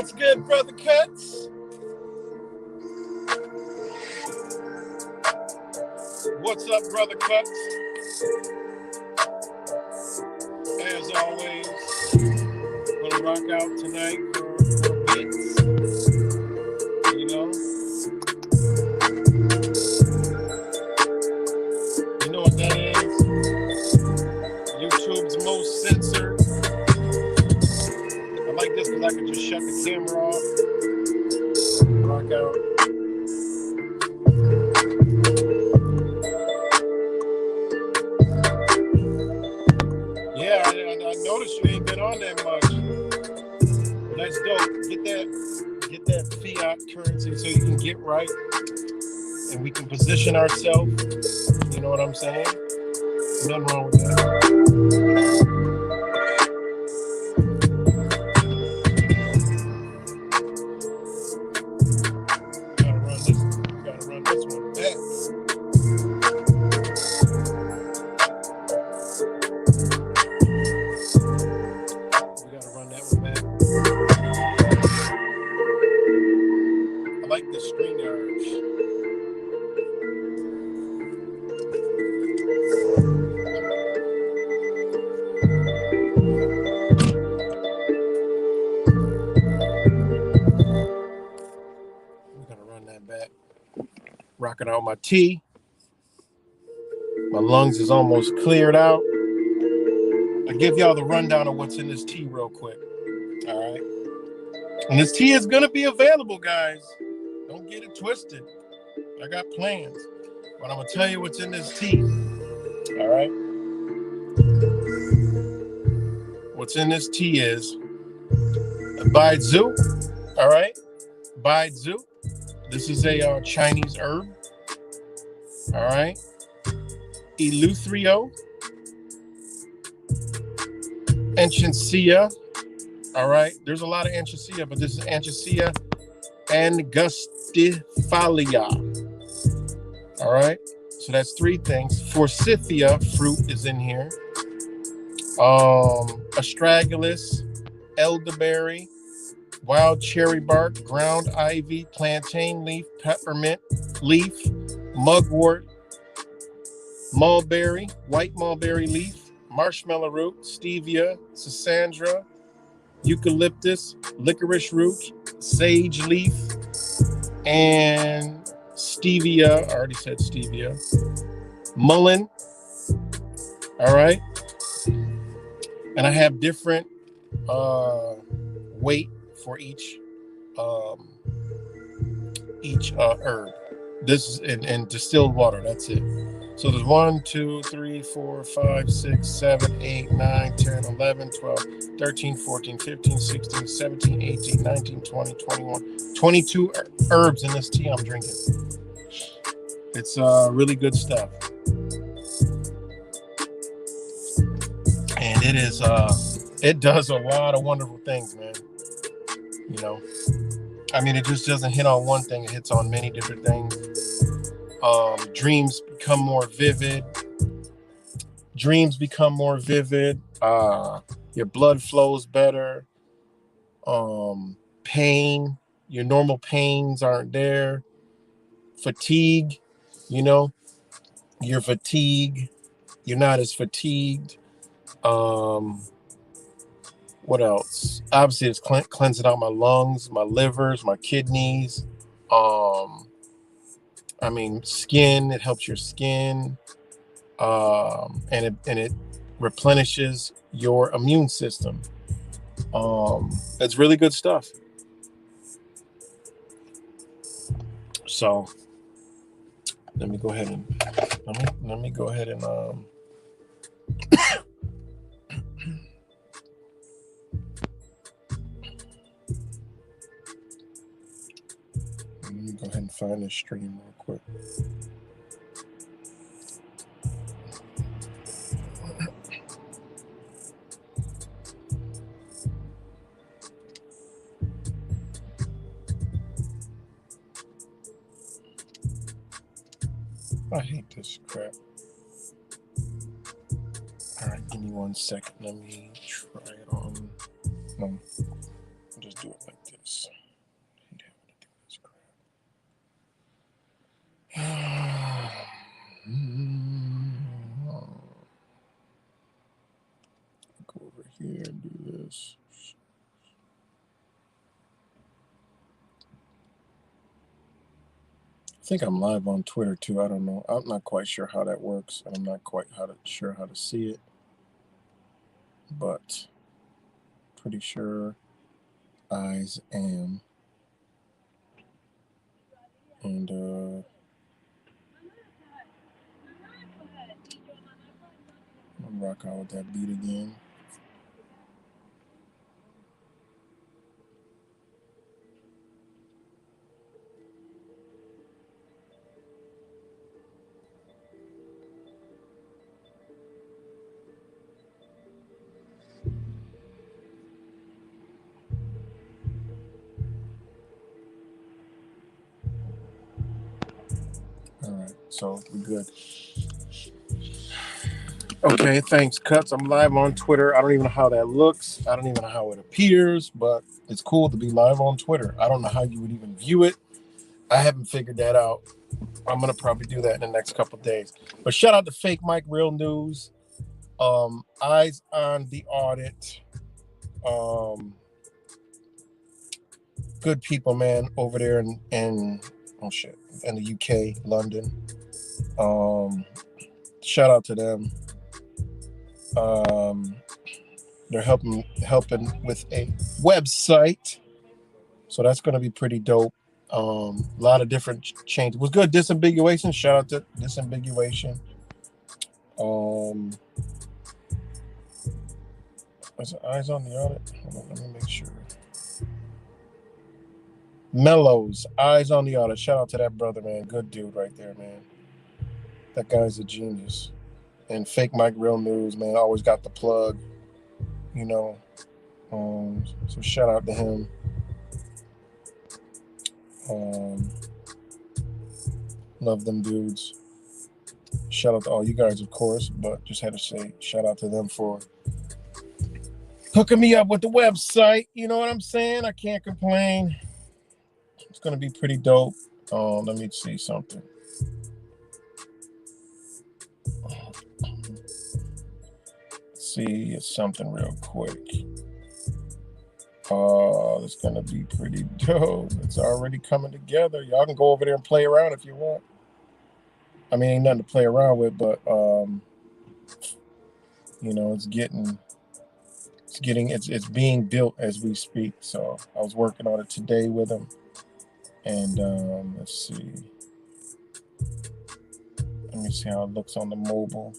What's good, Brother Cuts? What's up, Brother Cuts? As always, gonna rock out tonight for Beatzz. You know what that is? YouTube's most censored. I like this because I can just shut the camera off. Rock out. Yeah, I noticed you ain't been on that much. That's dope. Get that fiat currency so you can get right and we can position ourselves. You know what I'm saying? Nothing wrong with that. Gotta run this one back. We gotta run that one back. I like the string urge. We gotta run that back. Rocking out my tea. My lungs is almost cleared out. I'll give y'all the rundown of what's in this tea real quick. All right. And this tea is going to be available, guys. Don't get it twisted. I got plans. But I'm going to tell you what's in this tea. All right. What's in this tea is Beatzz. All right. Beatzz. This is a Chinese herb. All right. Eleutherio. Enchincia. All right. There's a lot of Enchincia, but this is Enchincia angustifolia. All right. So that's three things. Forsythia fruit is in here. Astragalus, elderberry, wild cherry bark, ground ivy, plantain leaf, peppermint leaf, mugwort, mulberry, white mulberry leaf, marshmallow root, stevia, schisandra, eucalyptus, licorice root, sage leaf, and stevia. I already said stevia. Mullein. All right. And I have different weight for each herb. This is in distilled water. That's it. So there's 1, 2, 3, 4, 5, 6, 7, 8, 9, 10, 11, 12, 13, 14, 15, 16, 17, 18, 19, 20, 21, 22 herbs in this tea I'm drinking. It's really good stuff. And it is it does a lot of wonderful things, man. You know, I mean, it just doesn't hit on one thing, it hits on many different things. Dreams become more vivid. Your blood flows better. Pain, your normal pains aren't there. Fatigue, you know, you're not as fatigued. What else? Obviously, it's cleansing out my lungs, my livers, my kidneys. I mean, skin. It helps your skin, and it replenishes your immune system. It's really good stuff. So let me go ahead and let me go ahead and let me go ahead and find this stream real quick. I hate this crap. All right, give me 1 second. Let me try it on. No, I'll just do it like this. Go over here and do this. I think I'm live on Twitter too. I don't know. I'm not quite sure how that works, and I'm not quite sure how to see it. But pretty sure eyes am. And I'll rock out with that beat again. All right, so we're good. Okay, thanks, Cuts. I'm live on Twitter. I don't even know how that looks. I don't even know how it appears, but it's cool to be live on Twitter. I don't know how you would even view it. I haven't figured that out. I'm going to probably do that in the next couple of days. But shout out to Fake Mike Real News. Eyes on the Audit. Good people, man, over there in the UK, London. Shout out to them. They're helping with a website, so that's going to be pretty dope. A lot of different changes. Was good. Disambiguation. Shout out to Disambiguation. Is it Eyes on the Audit? Hold on, let me make sure. Mellows, Eyes on the Audit. Shout out to that brother, man. Good dude right there, man. That guy's a genius. And Fake Mike Real News, man, always got the plug, you know. So shout out to him. Love them dudes. Shout out to all you guys, of course, but just had to say shout out to them for hooking me up with the website. You know what I'm saying? I can't complain. It's going to be pretty dope. Let me see something. See something real quick. Oh, it's gonna be pretty dope. It's already coming together. Y'all can go over there and play around if you want. I mean, ain't nothing to play around with, but you know, it's being built as we speak. So I was working on it today with them, and let's see. Let me see how it looks on the mobile.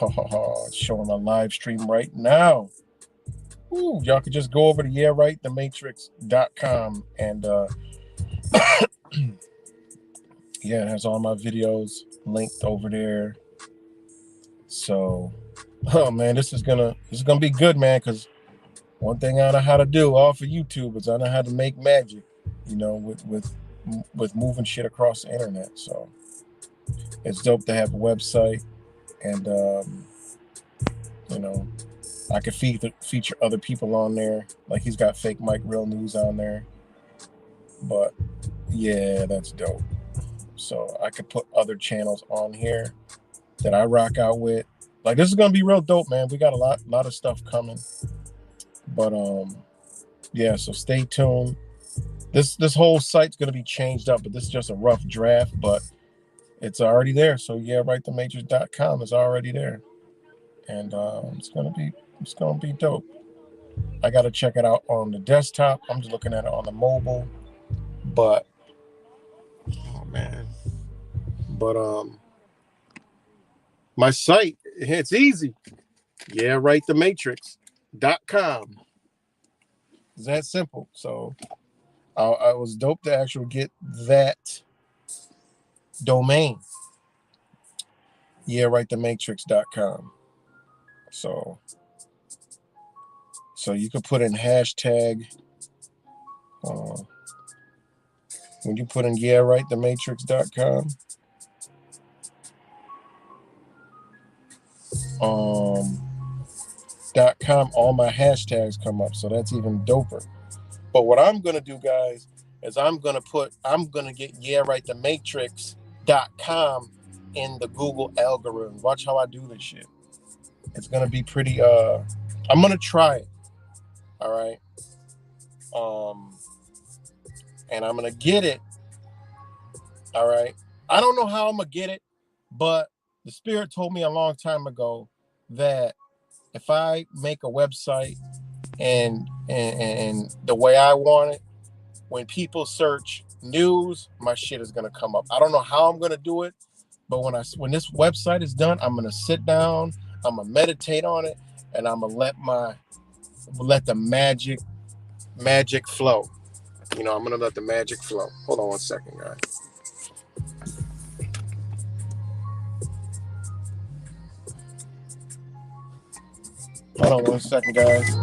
Oh, it's showing a live stream right now. Ooh, y'all could just go over to thematrix.com and yeah, it has all my videos linked over there. So, oh man, this is gonna be good, man. Because one thing I know how to do, all for YouTube, is I know how to make magic. You know, with moving shit across the internet. So it's dope to have a website, and you know, I could feature other people on there. Like he's got Fake Mike Real News on there. But yeah, that's dope. So I could put other channels on here that I rock out with. Like this is gonna be real dope, man. We got a lot of stuff coming. But yeah, so stay tuned. This whole site's gonna be changed up, but this is just a rough draft, but it's already there. So yeah, thematrix.com is already there. And it's gonna be dope. I gotta check it out on the desktop. I'm just looking at it on the mobile. But oh man. But my site, it's easy. Yeah, thematrix.com. It's that simple. So I was dope to actually get that domain. Yeah, thematrix.com. So you could put in hashtag when you put in thematrix.com, .com, all my hashtags come up, so that's even doper. But what I'm gonna do, guys, is I'm gonna get thematrix.com in the Google algorithm. Watch how I do this shit. It's gonna be pretty. I'm gonna try it. All right. And I'm gonna get it. All right. I don't know how I'm gonna get it, but the Spirit told me a long time ago that if I make a website and the way I want it, when people search news, my shit is gonna come up. I don't know how I'm gonna do it, but when this website is done, I'm gonna sit down, I'm gonna meditate on it, and I'm gonna let the magic flow. You know, I'm gonna let the magic flow. Hold on one second, guys. Hold on one second, guys.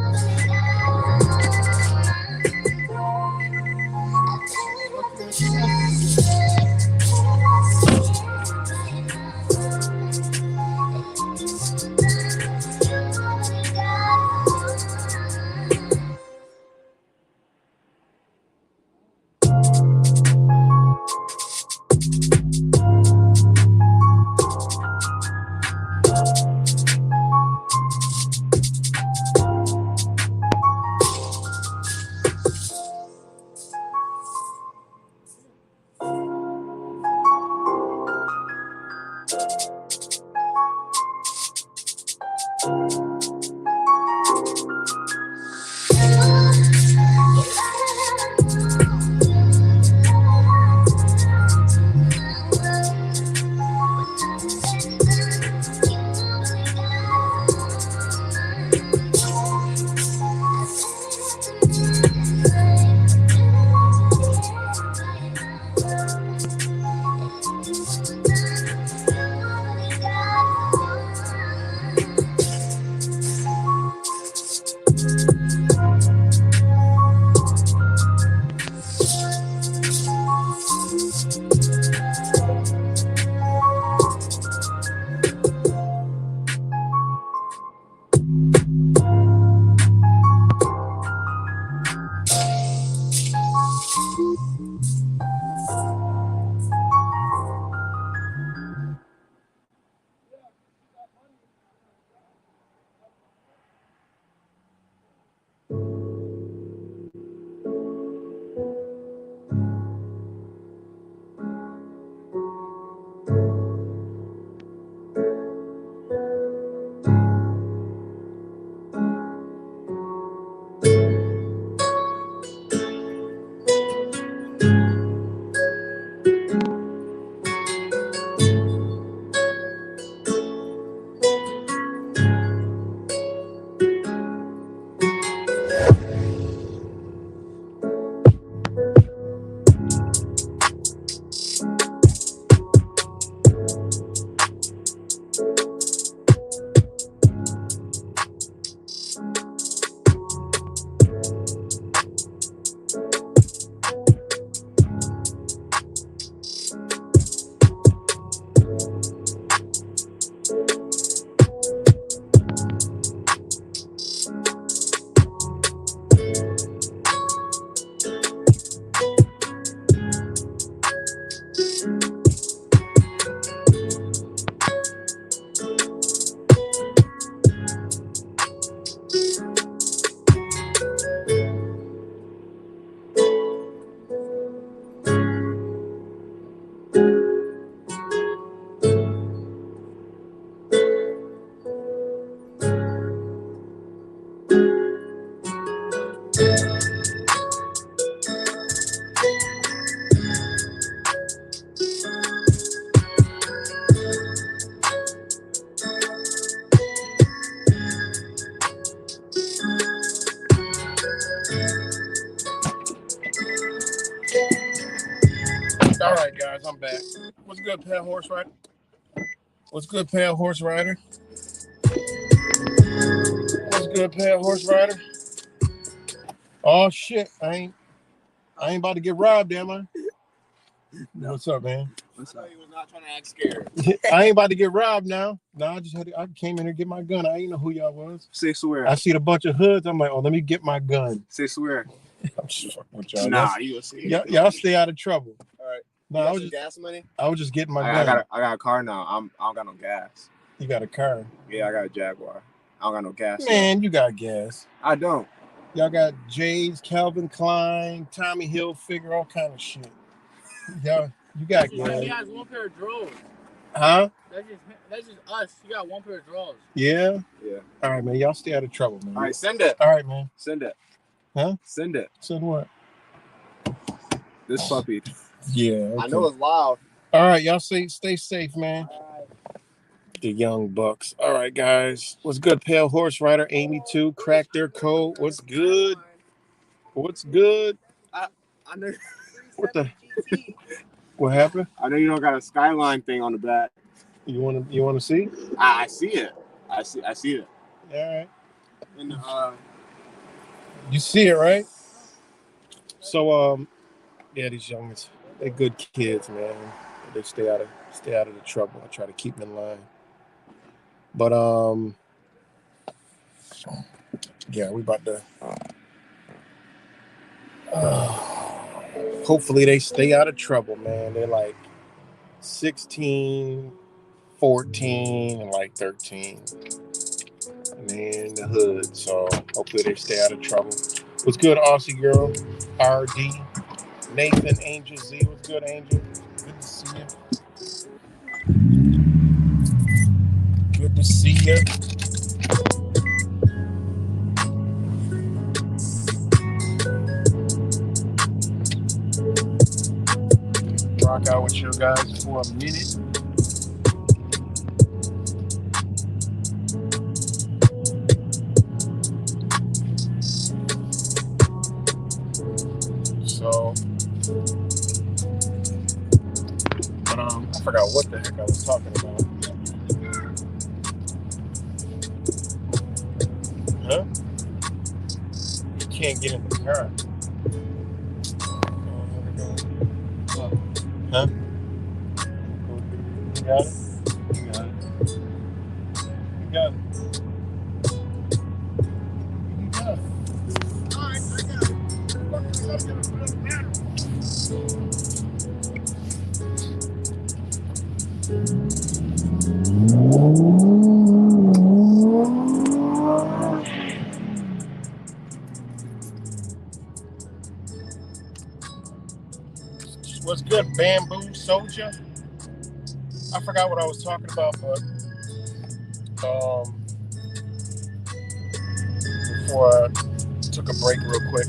All right, guys, I'm back. What's good, Pale Horse Rider? What's good, Pale Horse Rider? What's good, Pale Horse Rider? Oh shit, I ain't about to get robbed, am I? No. What's up, man? What's up? He was not trying to act scared. I ain't about to get robbed now. No, I came in here to get my gun. I didn't know who y'all was. Say swear. I see a bunch of hoods. I'm like, oh, let me get my gun. Say swear. I'm just fucking with y'all. Nah, you will see. Y'all stay out of trouble. All right. No, I was just gas money. I was just getting my gun. I got a car now. I don't got no gas. You got a car. Yeah, I got a Jaguar. I don't got no gas. Man, you got gas. I don't. Y'all got J's, Calvin Klein, Tommy Hilfiger, all kind of shit. Y'all, you got gas. He has one pair of drawers. Huh? That's just us. You got one pair of drawers. Yeah? Yeah. All right, man. Y'all stay out of trouble, man. All right, send it. All right, man. Send it. Huh? Send it. Send what? This puppy. Yeah. Okay. I know it's loud. All right, y'all stay safe, man. All right. The Young Bucks. All right, guys. What's good, Pale Horse Rider? Amy too. Crack their code. What's good? What's good? I know. What the? What happened? I know you don't got a Skyline thing on the back. You want to see? I see it. I see it. All right. And You see it, right? So yeah, these youngins, they're good kids, man. They stay out of the trouble. I try to keep them in line. But yeah, we about to hopefully they stay out of trouble, man. They're like 16, 14, and like 13. And they're in the hood, so hopefully they stay out of trouble. What's good, Aussie girl? RD. Nathan, Angel Z. What's good, Angel? Good to see you. Good to see you. Rock out with you guys for a minute. So, but I forgot what the heck I was talking about. Huh? You can't get in the car. Huh? You got it? You got it. You got it. You got it. All right, I got it. What's good, Bamboo Soldier? I forgot what I was talking about, but before I took a break real quick.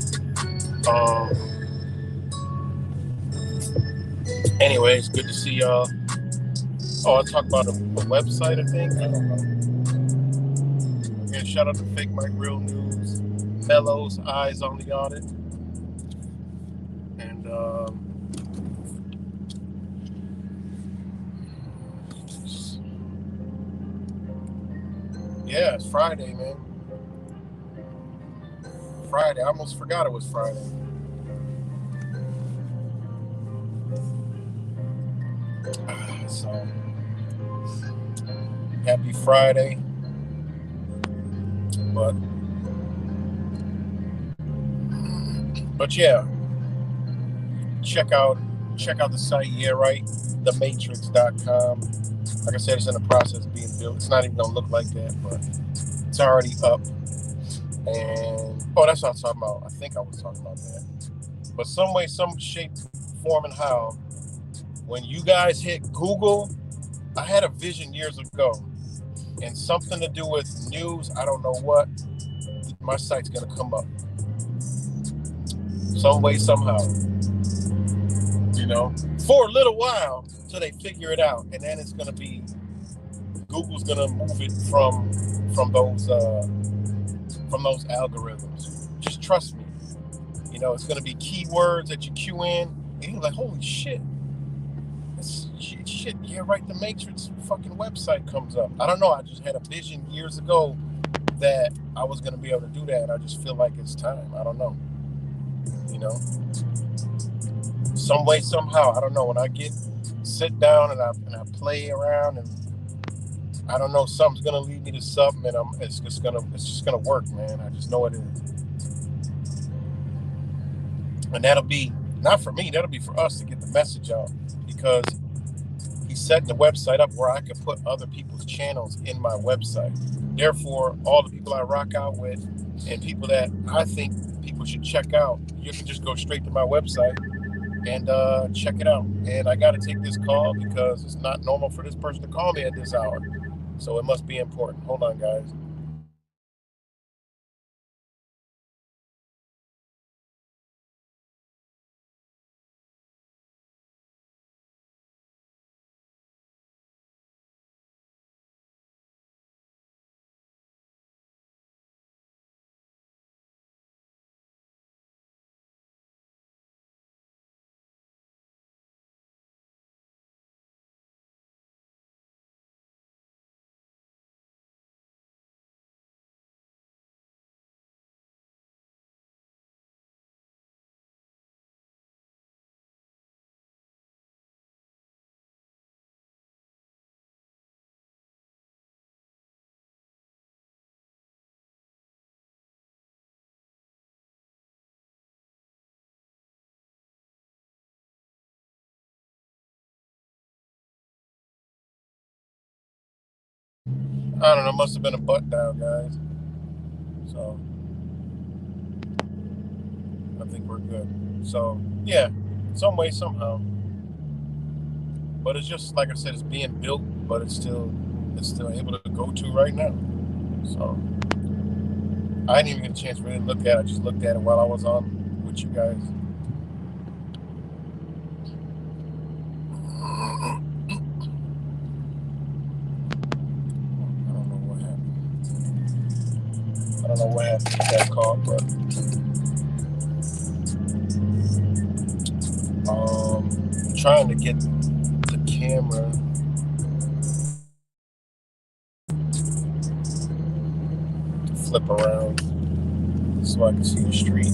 Anyways, good to see y'all. Oh, I talked about a website, I think. I don't know. Again, shout out to Fake Mike Real News, Mello's Eyes on the Audit, and yeah, it's Friday, man. Friday. I almost forgot it was Friday. So, happy Friday. But yeah, check out the site. Yeah, right. thematrix.com. Like I said, it's in the process of being built. It's not even gonna look like that, but it's already up. And that's what I was talking about. I think I was talking about that. But some way, some shape, form, and how, when you guys hit Google, I had a vision years ago, and something to do with news, I don't know what, my site's gonna come up. Some way, somehow. You know, for a little while till they figure it out, and then it's gonna be, Google's gonna move it from those algorithms. Just trust me. You know, it's gonna be keywords that you cue in, and you're like, holy shit. Shit, yeah, right, the Matrix fucking website comes up. I don't know, I just had a vision years ago that I was gonna be able to do that, and I just feel like it's time. I don't know. You know? Some way, somehow, I don't know. When I sit down and I play around, and I don't know, something's gonna lead me to something, and it's just gonna work, man. I just know it is. And that'll be not for me, that'll be for us to get the message out, because he setting the website up where I can put other people's channels in my website. Therefore, all the people I rock out with and people that I think people should check out, you can just go straight to my website and check it out. And I got to take this call because it's not normal for this person to call me at this hour. So it must be important. Hold on, guys. I don't know. Must have been a butt dial, guys. So I think we're good. So yeah, some way, somehow. But it's just like I said, it's being built, but it's still able to go to right now. So I didn't even get a chance to really look at it. I just looked at it while I was on with you guys. I don't know what happened with that call, but trying to get the camera to flip around so I can see the street.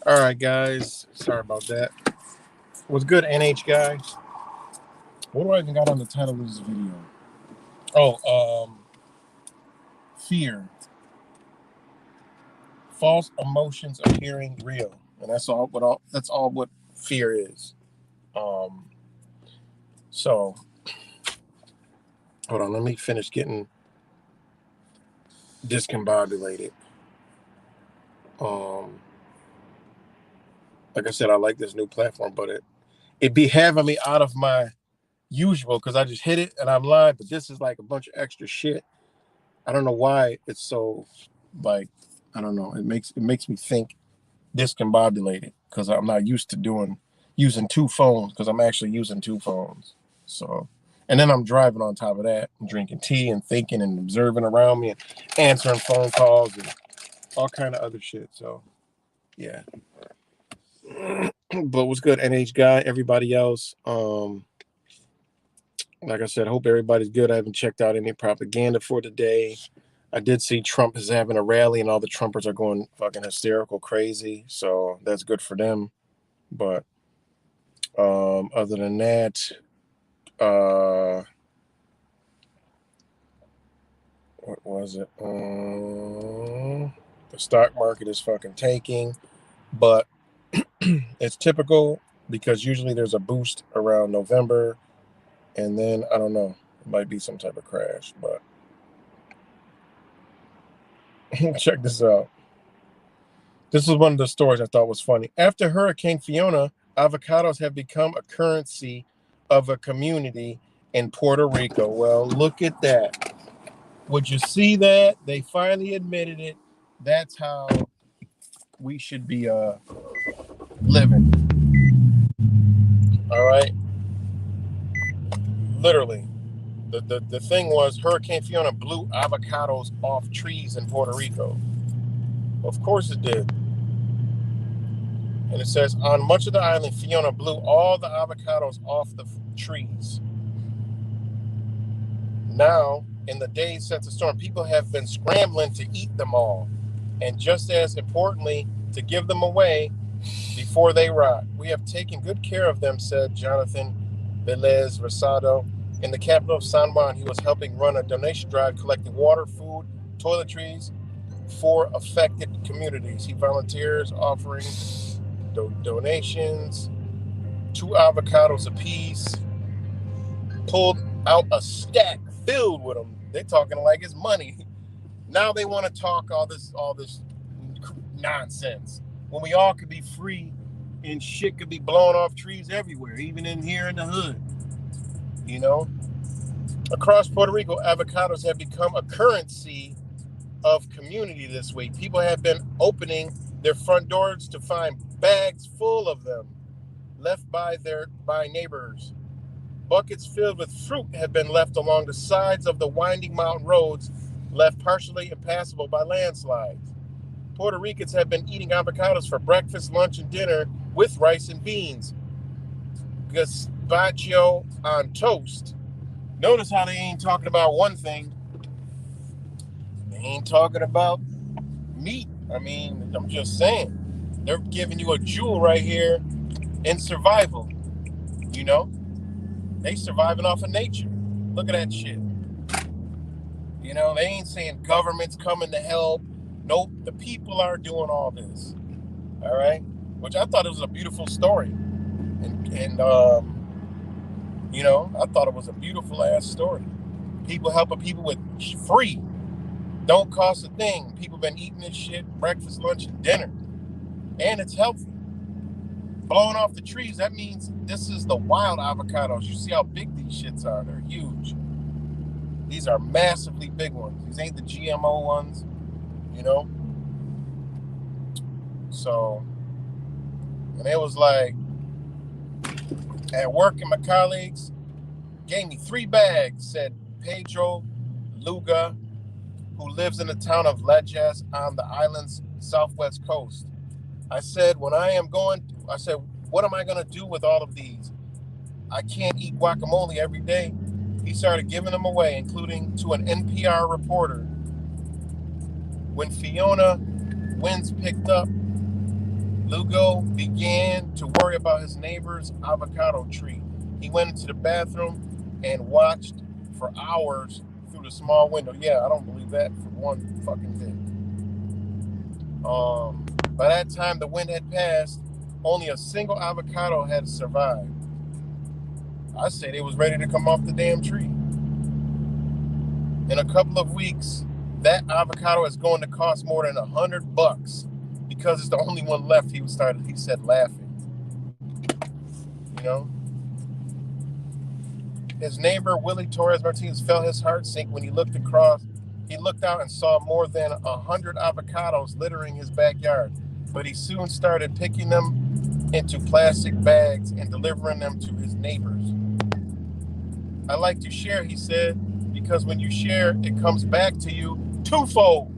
All right, guys. Sorry about that. What's good, NH guy? What do I even got on the title of this video? Oh, fear. False emotions appearing real, and that's all. That's all what fear is. Um, so hold on. Let me finish getting discombobulated. Um, like I said, I like this new platform, but it be having me out of my usual because I just hit it and I'm live. But this is like a bunch of extra shit. I don't know why it's so like I don't know. It makes me think discombobulated because I'm not used to using two phones because I'm actually using two phones. So and then I'm driving on top of that and drinking tea and thinking and observing around me and answering phone calls and all kind of other shit. So yeah. But what's good, NH guy? Everybody else. Like I said, I hope everybody's good. I haven't checked out any propaganda for today. I did see Trump is having a rally and all the Trumpers are going fucking hysterical crazy. So that's good for them. But other than that, what was it? The stock market is fucking tanking, but it's typical because usually there's a boost around November, and then I don't know, it might be some type of crash, but check this out. This is one of the stories I thought was funny. After Hurricane Fiona, avocados have become a currency of a community in Puerto Rico. Well, look at that. Would you see that? They finally admitted it. That's how we should be living. All right. Literally. The thing was Hurricane Fiona blew avocados off trees in Puerto Rico. Of course it did. And it says, on much of the island, Fiona blew all the avocados off the trees. Now, in the days since the storm, people have been scrambling to eat them all. And just as importantly, to give them away before they rot. We have taken good care of them, said Jonathan Velez Rosado. In the capital of San Juan, he was helping run a donation drive collecting water, food, toiletries for affected communities. He volunteers offering donations, 2 avocados apiece, pulled out a stack filled with them. They're talking like it's money. Now they want to talk all this nonsense when we all could be free and shit could be blown off trees everywhere, even in here in the hood. You know, across Puerto Rico, avocados have become a currency of community this week. People have been opening their front doors to find bags full of them left by neighbors. Buckets filled with fruit have been left along the sides of the winding mountain roads, left partially impassable by landslides. Puerto Ricans have been eating avocados for breakfast, lunch, and dinner with rice and beans. Gazpacho on toast. Notice how they ain't talking about one thing. They ain't talking about meat. I mean, I'm just saying. They're giving you a jewel right here in survival. You know? They surviving off of nature. Look at that shit. You know, they ain't saying government's coming to help. Nope, the people are doing all this. All right? Which I thought it was a beautiful story. And you know, I thought it was a beautiful ass story. People helping people with free. Don't cost a thing. People been eating this shit breakfast, lunch, and dinner. And it's healthy. Blowing off the trees, that means this is the wild avocados. You see how big these shits are. They're huge. These are massively big ones. These ain't the GMO ones, you know? So, and it was like, at work, and my colleagues gave me 3 bags, said Pedro Luga, who lives in the town of Lejas on the island's southwest coast. I said, what am I going to do with all of these? I can't eat guacamole every day. He started giving them away, including to an NPR reporter. When Fiona winds picked up, Lugo began to worry about his neighbor's avocado tree. He went into the bathroom and watched for hours through the small window. Yeah, I don't believe that for one fucking bit. By that time the wind had passed, only a single avocado had survived. I said it was ready to come off the damn tree. In a couple of weeks, that avocado is going to cost more than $100 because it's the only one left. He said laughing. You know? His neighbor, Willie Torres Martinez, felt his heart sink when he looked out and saw more than 100 avocados littering his backyard. But he soon started picking them into plastic bags and delivering them to his neighbors. I like to share, he said, because when you share, it comes back to you twofold.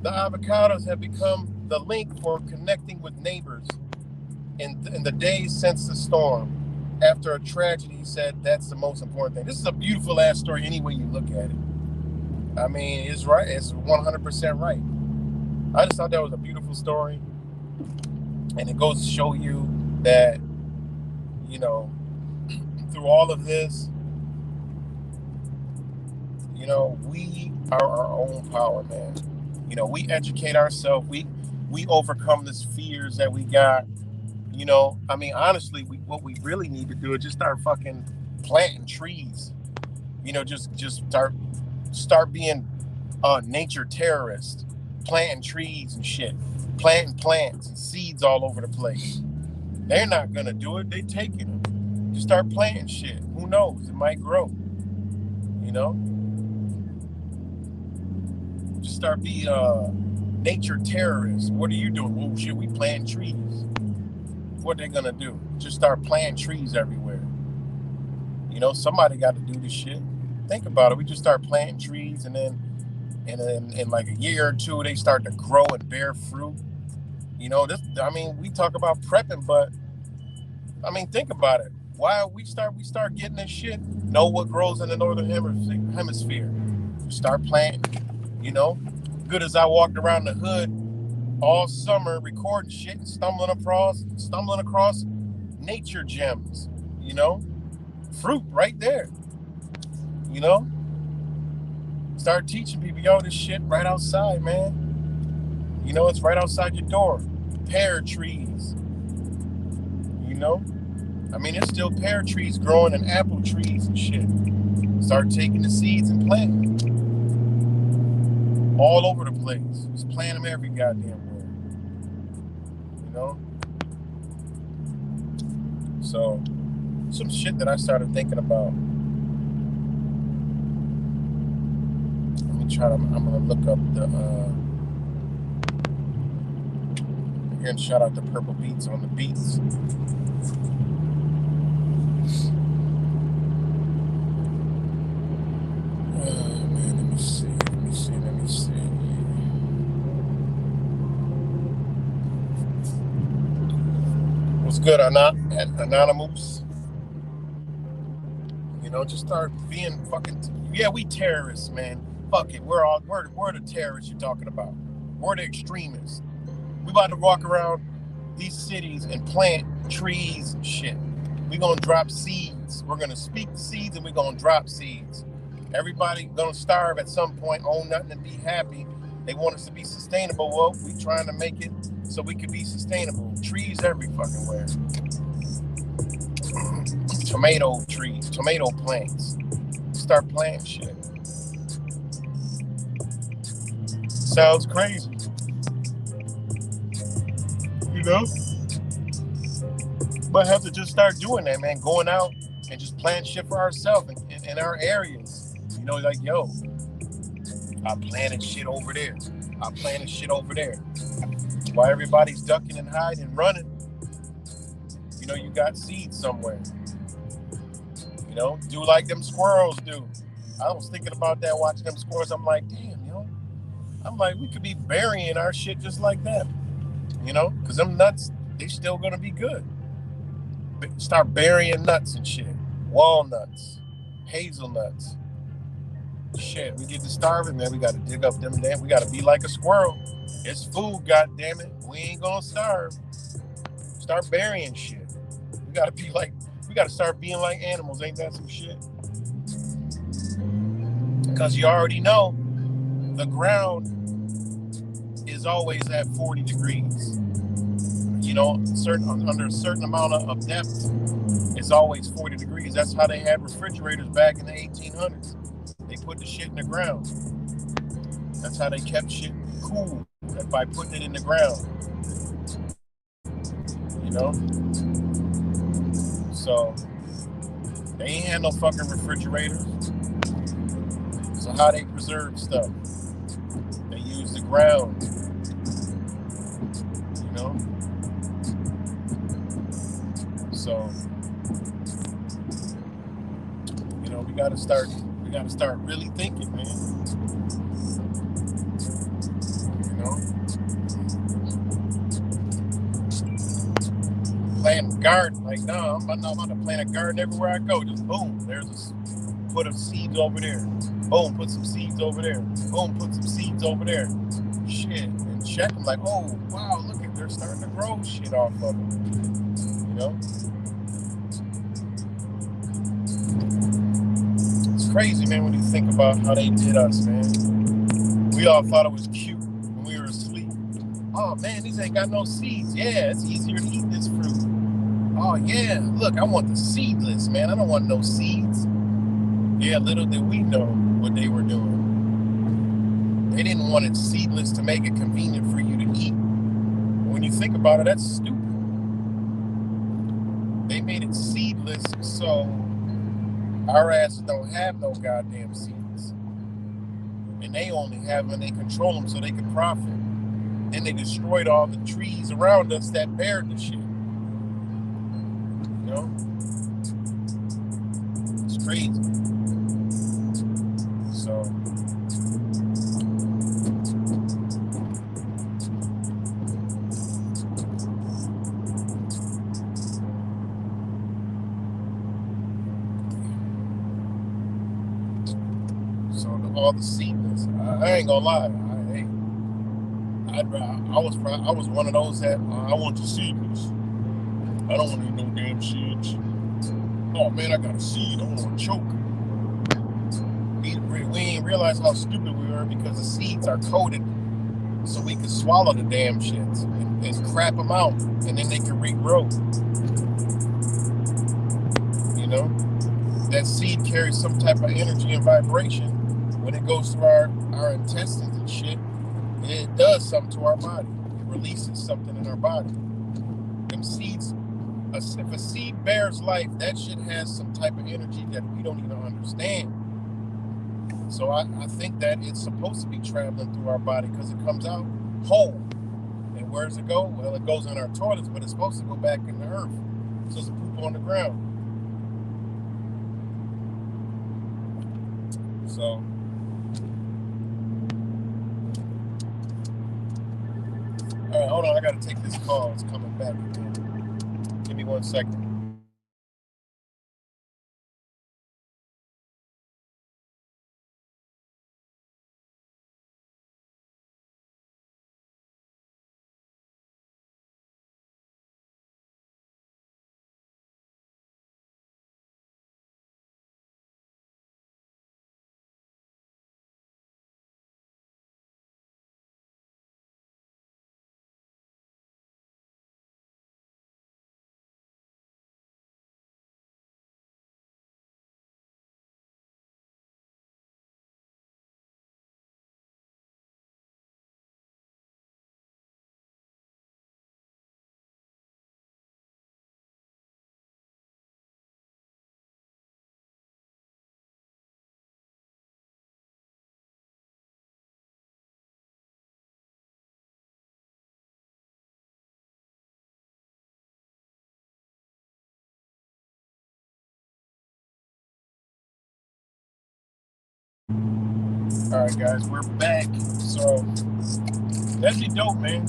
The avocados have become the link for connecting with neighbors in the days since the storm. After a tragedy, he said that's the most important thing. This is a beautiful ass story any way you look at it. I mean, it's right. It's 100% right. I just thought that was a beautiful story. And it goes to show you that, you know, through all of this, You know, we are our own power, man. You know, we educate ourselves. We overcome these fears that we got. You know, I mean, honestly, what we really need to do is just start fucking planting trees. You know, just start being nature terrorists, planting trees and shit, planting plants and seeds all over the place. They're not gonna do it. They taking them. Just start planting shit. Who knows? It might grow. You know, just start be nature terrorists. What are you doing? Oh shit, we planting trees. What they gonna do? Just start planting trees everywhere. You know, somebody got to do this shit. Think about it. We just start planting trees, and then in like a year or two, they start to grow and bear fruit. You know, this. I mean, we talk about prepping, but I mean, think about it. Why we start getting this shit? Know what grows in the northern hemisphere. Start planting. You know, good as I walked around the hood all summer recording shit and stumbling across nature gems. You know, fruit right there. You know, start teaching people, yo, this shit right outside, man. You know, it's right outside your door. Pear trees. You know, I mean, there's still pear trees growing and apple trees and shit. Start taking the seeds and planting all over the place. Just plant them every goddamn where. You know? So, some shit that I started thinking about. I'm gonna look up the again, shout out to Purple Beatzz on the beats. Man, let me see. What's good, Anonymous? You know, just start being fucking. Yeah, we terrorists, man. Fuck it. We're the terrorists you're talking about. We're the extremists. We about to walk around these cities and plant trees and shit. We're gonna drop seeds. We're gonna speak the seeds and we're gonna drop seeds. Everybody gonna starve at some point, own nothing and be happy. They want us to be sustainable. Well, we trying to make it so we can be sustainable. Trees every fucking where. Tomato trees, tomato plants. Start planting shit. Sounds crazy. You know? But have to just start doing that, man. Going out and just planting shit for ourselves in our areas. You know, like, yo, I planted shit over there. I planted shit over there. While everybody's ducking and hiding and running, you know, you got seeds somewhere. You know, do like them squirrels do. I was thinking about that, watching them squirrels. I'm like, damn, you know. I'm like, we could be burying our shit just like that. You know, because them nuts, they still gonna be good. Start burying nuts and shit. Walnuts, hazelnuts. Shit, we get to starving, man. We gotta dig up them damn. We gotta be like a squirrel. It's food, goddammit. We ain't gonna starve. Start burying shit. We gotta start being like animals. Ain't that some shit? Because you already know the ground is always at 40 degrees. You know, under a certain amount of depth, it's always 40 degrees. That's how they had refrigerators back in the 1800s. They put the shit in the ground. That's how they kept shit cool, by putting it in the ground. You know? So, they ain't had no fucking refrigerators. So how they preserve stuff? They use the ground. You know? So, you know, we gotta start really thinking, man. You know? Plant a garden, like, no, I'm about to plant a garden everywhere I go. Just boom, put a seeds over there. Boom, put some seeds over there. Boom, put some seeds over there. Shit, and check them like, oh, wow, look at, they're starting to grow shit off of them. You know? It's crazy, man, when you think about how they did us, man. We all thought it was cute when we were asleep. Oh, man, these ain't got no seeds. Yeah, it's easier to eat this fruit. Oh, yeah, look, I want the seedless, man. I don't want no seeds. Yeah, little did we know what they were doing. They didn't want it seedless to make it convenient for you to eat. When you think about it, that's stupid. They made it seedless so our asses don't have no goddamn seeds. And they only have when they control them so they can profit. Then they destroyed all the trees around us that bared the shit. You know? It's crazy. So all the seedless. I ain't gonna lie. I was one of those that I want the seedless. I don't want to eat no damn seeds. Oh man, I got a seed. I want to choke. We ain't realize how stupid we were because the seeds are coated so we can swallow the damn shits and crap them out, and then they can regrow. You know, that seed carries some type of energy and vibration. When it goes through our intestines and shit, it does something to our body. It releases something in our body. Them seeds, if a seed bears life, that shit has some type of energy that we don't even understand. So I think that it's supposed to be traveling through our body because it comes out whole. And where does it go? Well, it goes in our toilets, but it's supposed to go back in the earth. So it's a poop on the ground. So all right, hold on. I got to take this call. It's coming back again. Give me 1 second. All right, guys, we're back. So that'd be dope, man.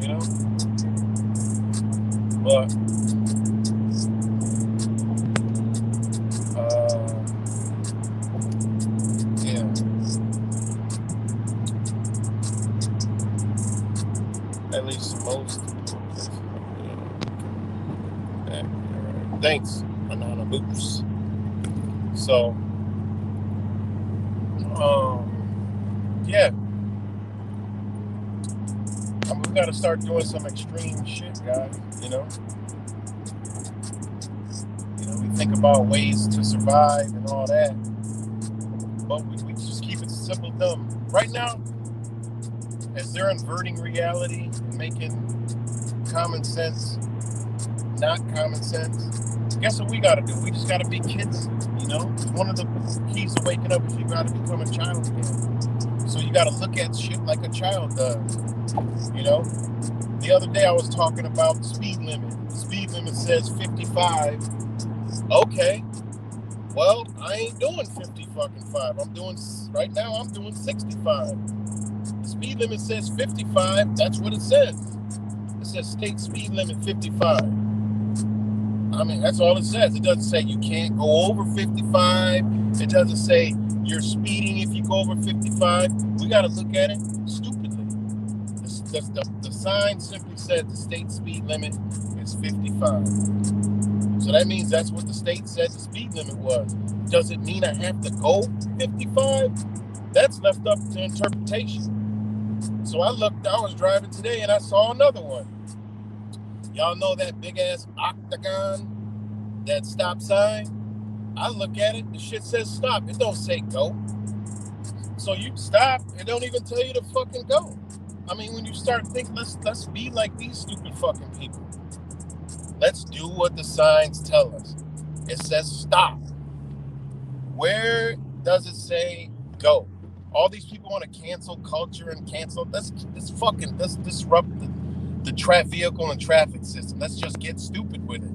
You know, but yeah. At least most. Yeah. Thanks, Anonymous. So, yeah. We got to start doing some extreme shit, guys. You know, we think about ways to survive and all that, but we just keep it simple, dumb. Right now, as they're inverting reality and making common sense not common sense, guess what we got to do? We just got to be kids. You know, one of the keys to waking up is you got to become a child again. So you got to look at shit like a child does. You know, the other day I was talking about the speed limit. The speed limit says 55. Okay, well, I ain't doing 50 I'm doing, right now I'm doing 65. The speed limit says 55. That's what it says. It says state speed limit 55. I mean, that's all it says. It doesn't say you can't go over 55. It doesn't say you're speeding if you go over 55. We got to look at it stupidly. The sign simply said the state speed limit is 55. So that means that's what the state said the speed limit was. does it mean I have to go 55? That's left up to interpretation. So I was driving today and I saw another one. Y'all know that big ass octagon, that stop sign? I look at it, the shit says stop. It don't say go. So you stop, it don't even tell you to fucking go. I mean, when you start thinking, let's be like these stupid fucking people. Let's do what the signs tell us. It says stop. Where does it say go? All these people want to cancel culture and cancel. Let's disrupt the vehicle and traffic system. Let's just get stupid with it.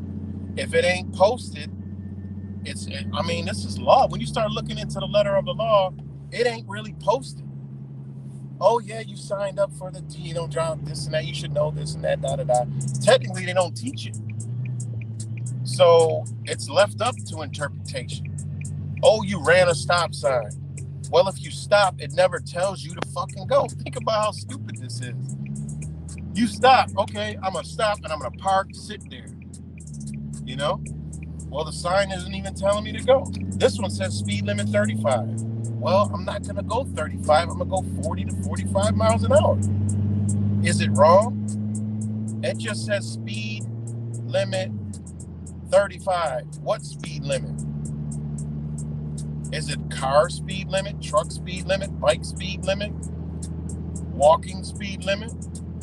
If it ain't posted, this is law. When you start looking into the letter of the law, it ain't really posted. Oh yeah, you signed up for the you don't drive this and that. You should know this and that. Da da da. Technically, they don't teach it, so it's left up to interpretation. Oh, you ran a stop sign. Well, if you stop, it never tells you to fucking go. Think about how stupid this is. You stop, okay? I'm gonna stop and I'm gonna park, sit there. You know? Well, the sign isn't even telling me to go. This one says speed limit 35. Well, I'm not gonna go 35. I'm gonna go 40 to 45 miles an hour. Is it wrong? It just says speed limit 35. What speed limit? Is it car speed limit, truck speed limit, bike speed limit, walking speed limit?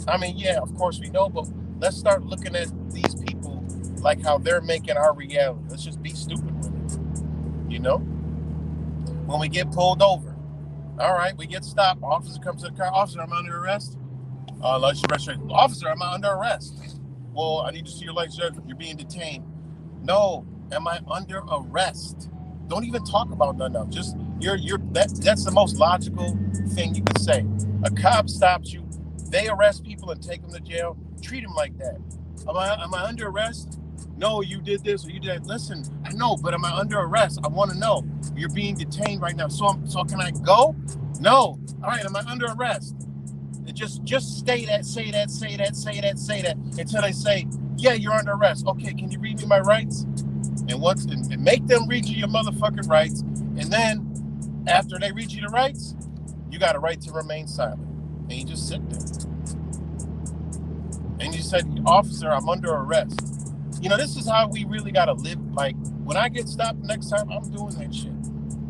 I mean, yeah, of course we know, but let's start looking at these people like how they're making our reality. Let's just be stupid with it, you know? When we get pulled over, all right, we get stopped. Officer comes to the car. Officer, I'm under arrest. License registration. Officer, am I under arrest? Well, I need to see your license. You're being detained. No, am I under arrest? Don't even talk about nothing else. Just that's the most logical thing you can say. A cop stops you, they arrest people and take them to jail. Treat them like that. Am I under arrest? No, you did this or you did that. Listen, I know, but am I under arrest? I want to know. You're being detained right now. So can I go? No. All right, am I under arrest? Just say that until they say, yeah, you're under arrest. Okay, can you read me my rights? And make them read you your motherfucking rights. And then after they read you the rights, you got a right to remain silent. And you just sit there. And you said, officer, I'm under arrest. You know, this is how we really got to live. Like, when I get stopped next time, I'm doing that shit.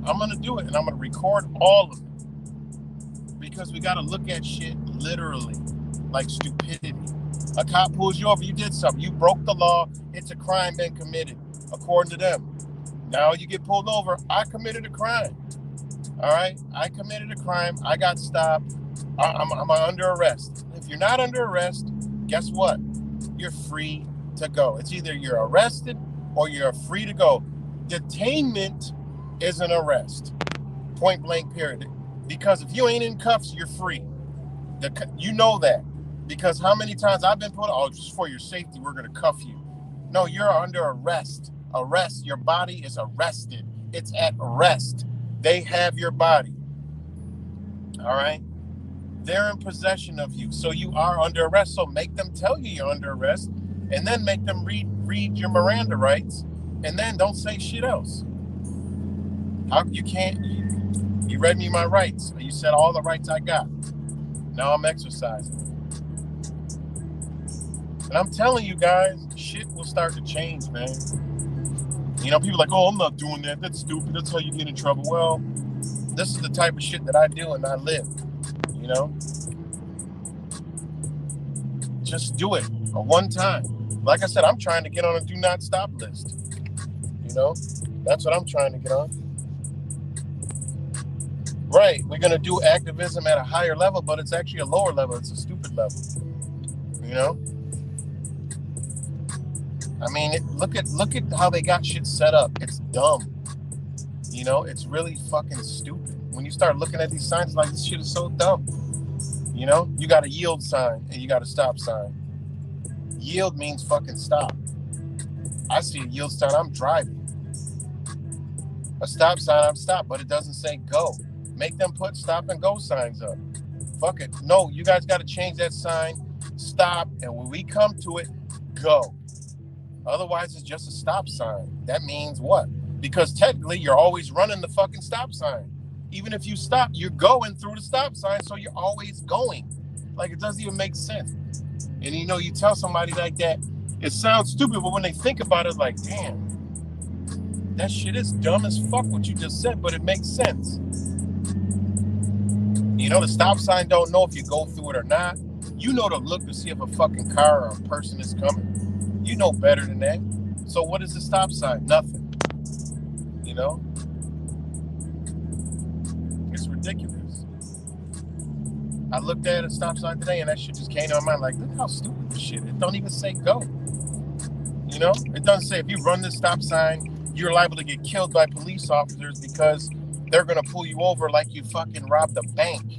I'm going to do it, and I'm going to record all of it. Because we got to look at shit literally, like stupidity. A cop pulls you over, you did something. You broke the law. It's a crime been committed, according to them. Now you get pulled over. I committed a crime. All right? I committed a crime. I got stopped. I'm under arrest. If you're not under arrest, guess what? You're free to go. It's either you're arrested or you're free to go. Detainment is an arrest. Point blank period. Because if you ain't in cuffs, you're free. You know that. Because how many times I've been put, just for your safety, we're going to cuff you. No, you're under arrest. Arrest. Your body is arrested. It's at rest. They have your body. All right? They're in possession of you. So you are under arrest. So make them tell you you're under arrest. And then make them read your Miranda rights. And then don't say shit else. You read me my rights. You said all the rights I got. Now I'm exercising. And I'm telling you guys, shit will start to change, man. You know, people are like, oh, I'm not doing that. That's stupid. That's how you get in trouble. Well, this is the type of shit that I do and I live. You know? Just do it one time. Like I said, I'm trying to get on a do not stop list. You know? That's what I'm trying to get on. Right. We're going to do activism at a higher level, but it's actually a lower level. It's a stupid level. You know? I mean, look at how they got shit set up. It's dumb. You know, it's really fucking stupid. When you start looking at these signs, like, this shit is so dumb. You know, you got a yield sign and you got a stop sign. Yield means fucking stop. I see a yield sign, I'm driving. A stop sign, I'm stopped, but it doesn't say go. Make them put stop and go signs up. Fuck it. No, you guys got to change that sign, stop, and when we come to it, go. Otherwise, it's just a stop sign. That means what? because technically you're always running the fucking stop sign. Even if you stop, you're going through the stop sign, so you're always going. Like, it doesn't even make sense. And you know, you tell somebody like that, it sounds stupid, but when they think about it, like, damn, that shit is dumb as fuck what you just said, but it makes sense. You know, the stop sign don't know if you go through it or not. You know to look to see if a fucking car or a person is coming. You know better than that. So what is the stop sign? Nothing. You know? It's ridiculous. I looked at a stop sign today and that shit just came to my mind like, look how stupid this shit is. It don't even say go. You know? It doesn't say if you run this stop sign, you're liable to get killed by police officers because they're going to pull you over like you fucking robbed a bank.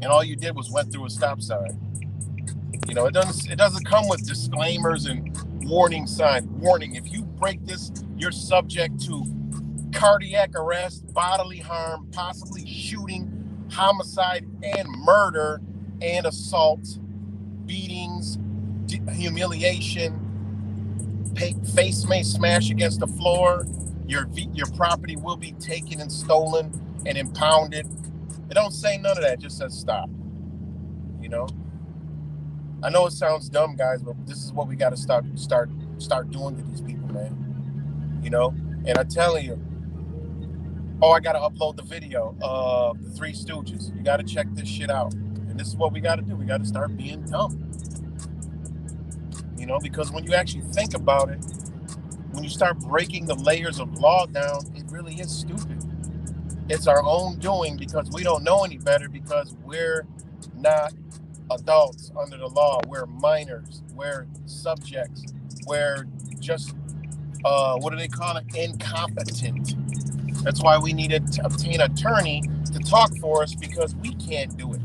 And all you did was went through a stop sign. You know, it doesn't come with disclaimers and warning signs. Warning, if you break this, you're subject to cardiac arrest, bodily harm, possibly shooting, homicide, and murder, and assault, beatings, humiliation, face may smash against the floor, your property will be taken and stolen and impounded. It don't say none of that, it just says stop. You know? I know it sounds dumb, guys, but this is what we got to start doing to these people, man. You know? And I'm telling you, I got to upload the video of the Three Stooges. You got to check this shit out. And this is what we got to do. We got to start being dumb. You know, because when you actually think about it, when you start breaking the layers of law down, it really is stupid. It's our own doing because we don't know any better because we're not adults under the law. We're minors. We're subjects. We're just, what do they call it? Incompetent. That's why we need to obtain an attorney to talk for us because we can't do it.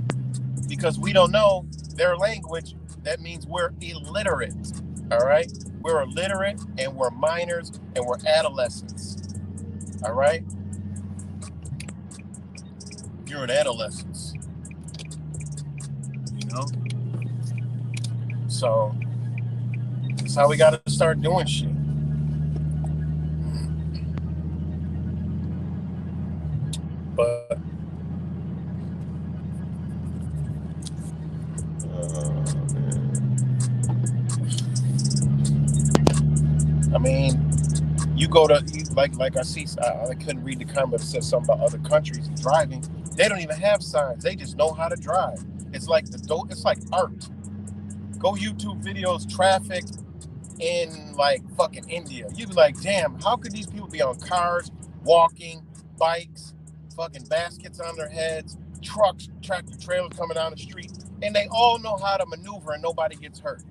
Because we don't know their language. That means we're illiterate. All right? We're illiterate and we're minors and we're adolescents. All right? You're an adolescent. You know? So, that's how we got to start doing shit. But I mean, you go to like I see. I couldn't read the comment. It said something about other countries driving. They don't even have signs. They just know how to drive. It's like it's like art. Go YouTube videos, traffic in like fucking India. You'd be like, damn, how could these people be on cars, walking, bikes, fucking baskets on their heads, trucks, tractor trailers coming down the street, and they all know how to maneuver and nobody gets hurt.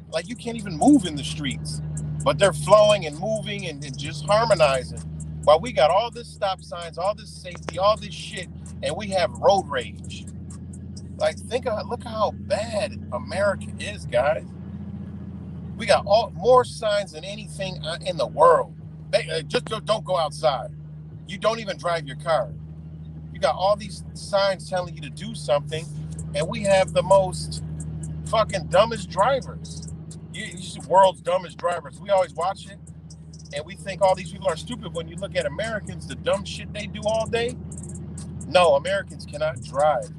Like, you can't even move in the streets, but they're flowing and moving and just harmonizing. While we got all this stop signs, all this safety, all this shit, and we have road rage. Like, look how bad America is, guys. We got more signs than anything in the world. Just don't go outside. You don't even drive your car. You got all these signs telling you to do something, and we have the most fucking dumbest drivers. You see world's dumbest drivers. We always watch it, and we think all these people are stupid. When you look at Americans, the dumb shit they do all day, no, Americans cannot drive.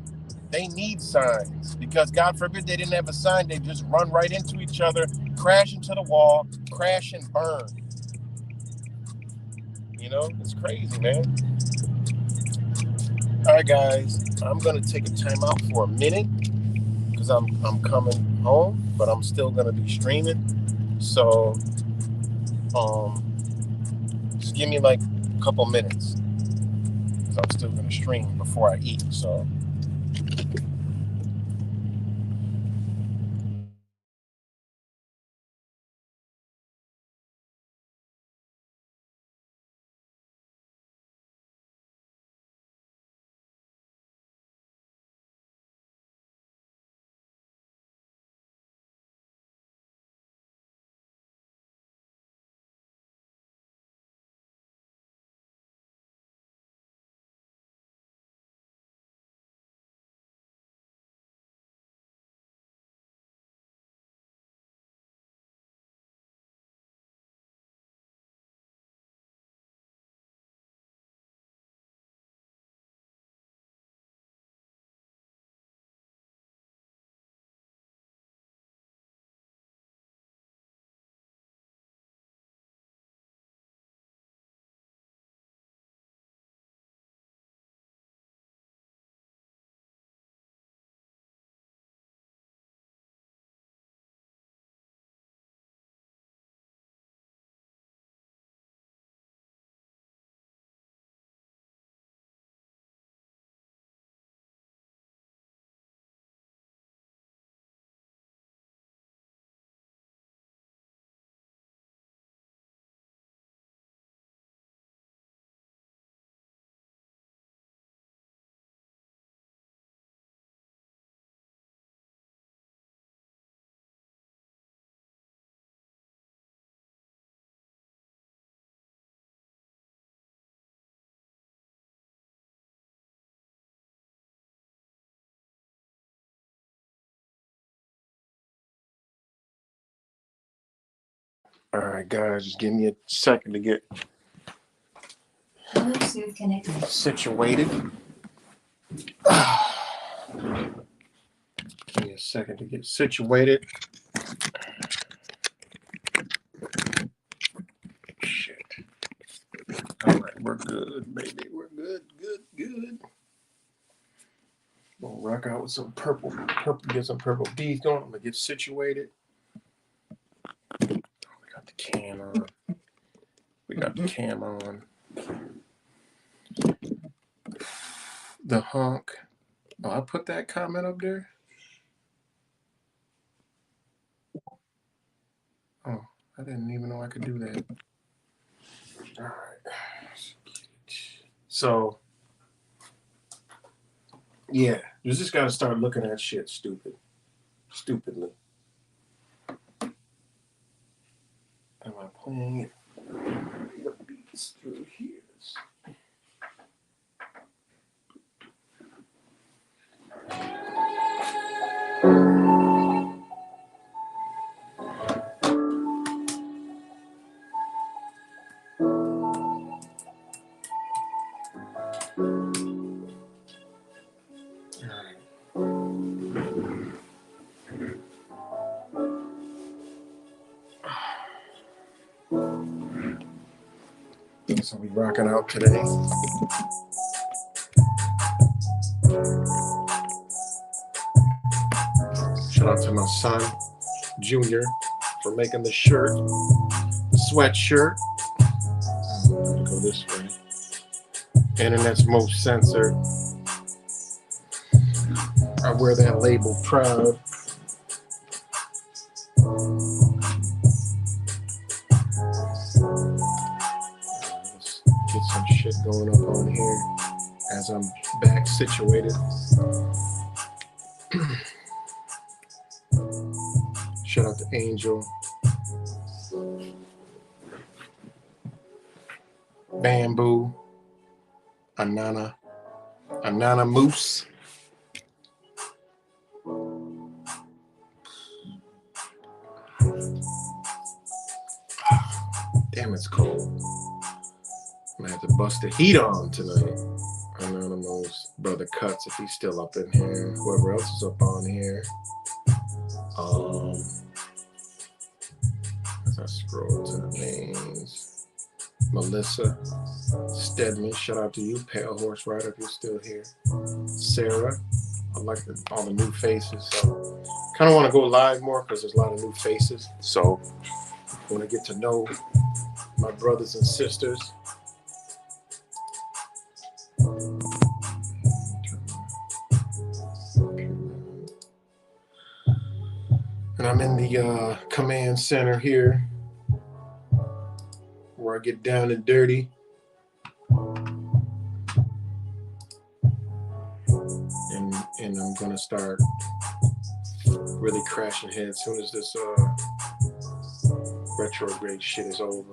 They need signs because God forbid they didn't have a sign, they just run right into each other, crash into the wall, crash and burn. You know, it's crazy, man. All right, guys, I'm gonna take a time out for a minute because I'm coming home, but I'm still gonna be streaming. So, just give me like a couple minutes because I'm still gonna stream before I eat. So. All right, guys, just give me a second to get Bluetooth connected. situated. Give me a second to get situated. Shit. All right, we're good, baby. We're good, good. We'll rock out with some purple, get some purple beads going. I'm gonna get situated. We got the can on. We got the cam on. The honk. Oh, I put that comment up there. Oh, I didn't even know I could do that. All right. So, yeah, you just got to start looking at shit stupidly. Am I playing the beats through here? So we rocking out today. Shout out to my son, Junior, for making the shirt, the sweatshirt. I'm gonna go this way. Internet's most censored. I wear that label proud. Let's get some shit going up on here as I'm back situated. Shout out to Angel. Bamboo. Anana Moose. Damn, it's cold. I'm gonna have to bust the heat on tonight. Anonymous Brother Cuts, if he's still up in here. Whoever else is up on here. As I scroll to the names. Melissa Stedman, shout out to you. Pale Horse Rider, if you're still here. Sarah, I like all the new faces. So kind of want to go live more because there's a lot of new faces. So I want to get to know my brothers and sisters. And I'm in the command center here where I get down and dirty. And I'm gonna start really crashing heads as soon as this retrograde shit is over.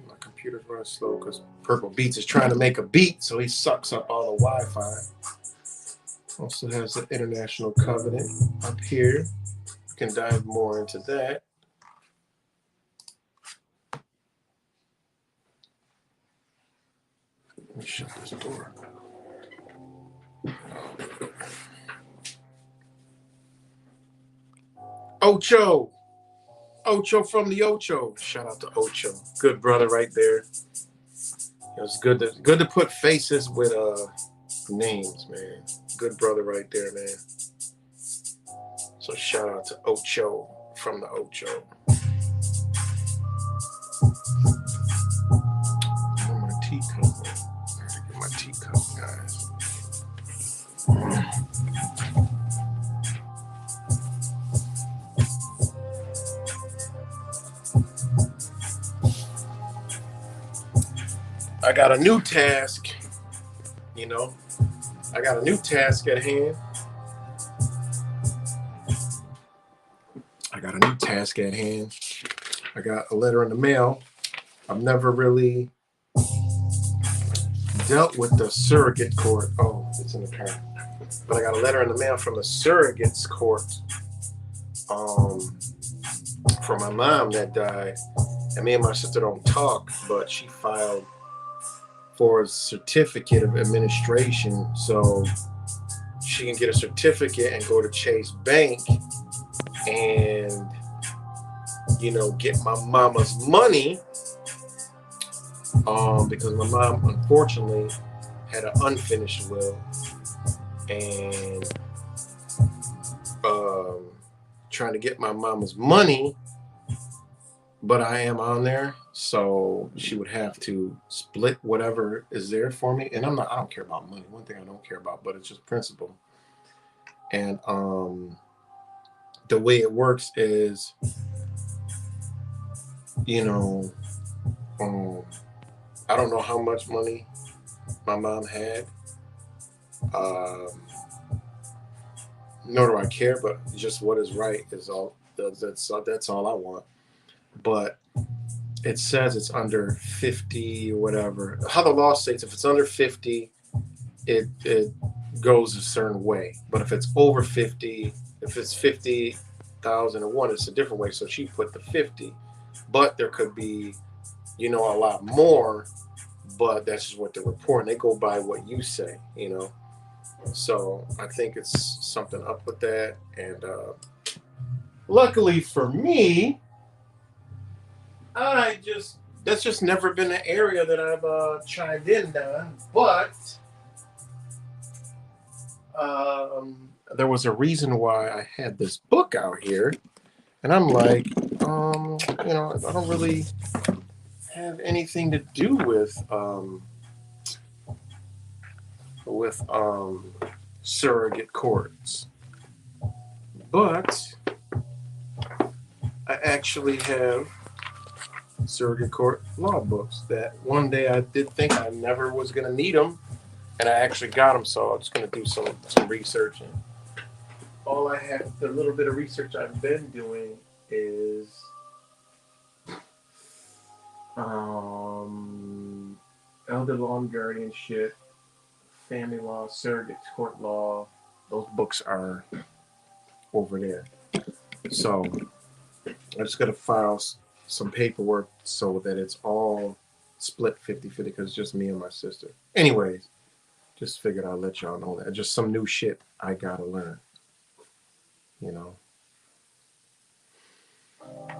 My computer's running slow because Purple Beatzz is trying to make a beat, so he sucks up all the Wi-Fi. Also has the International Covenant up here. We can dive more into that. Let me shut this door. Ocho from the Ocho. Shout out to Ocho. Good brother right there. It was good to put faces with names, man. Good brother right there, man. So shout out to Ocho from the Ocho. Where's my teacup? I have to get my teacup, guys. I got a new task, I got a new task at hand. I got a letter in the mail. I've never really dealt with the surrogate court. Oh, it's in the car. but I got a letter in the mail from the surrogates court for my mom that died. And me and my sister don't talk, but she filed for a certificate of administration so she can get a certificate and go to Chase Bank and, you know, get my mama's money, because my mom unfortunately had an unfinished will, and trying to get my mama's money, but I am on there, so she would have to split whatever is there for me. And I don't care about money. One thing I don't care about, but it's just principle. And the way it works is, you know, I don't know how much money my mom had. Nor do I care, but just what is right is all. That's all I want. But it says it's under 50 or whatever. How the law states, if it's under 50, it goes a certain way. But if it's over 50, if it's 50,001, it's a different way. So she put the 50, but there could be, you know, a lot more. But that's just what they're reporting. They go by what you say, you know. So I think it's something up with that. And luckily for me, that's just never been an area that I've chimed in on. But there was a reason why I had this book out here. And I'm like, you know, I don't really have anything to do with surrogate courts, but I actually have surrogate court law books that one day I did think I never was going to need them, and I actually got them, so I'm just going to do some research. And all I have, the little bit of research I've been doing is elder law and guardianship, family law, surrogate court law. Those books are over there. So I just got to file some paperwork so that it's all split 50-50 because it's just me and my sister. Anyways, just figured I'd let y'all know that. Just some new shit I got to learn, you know.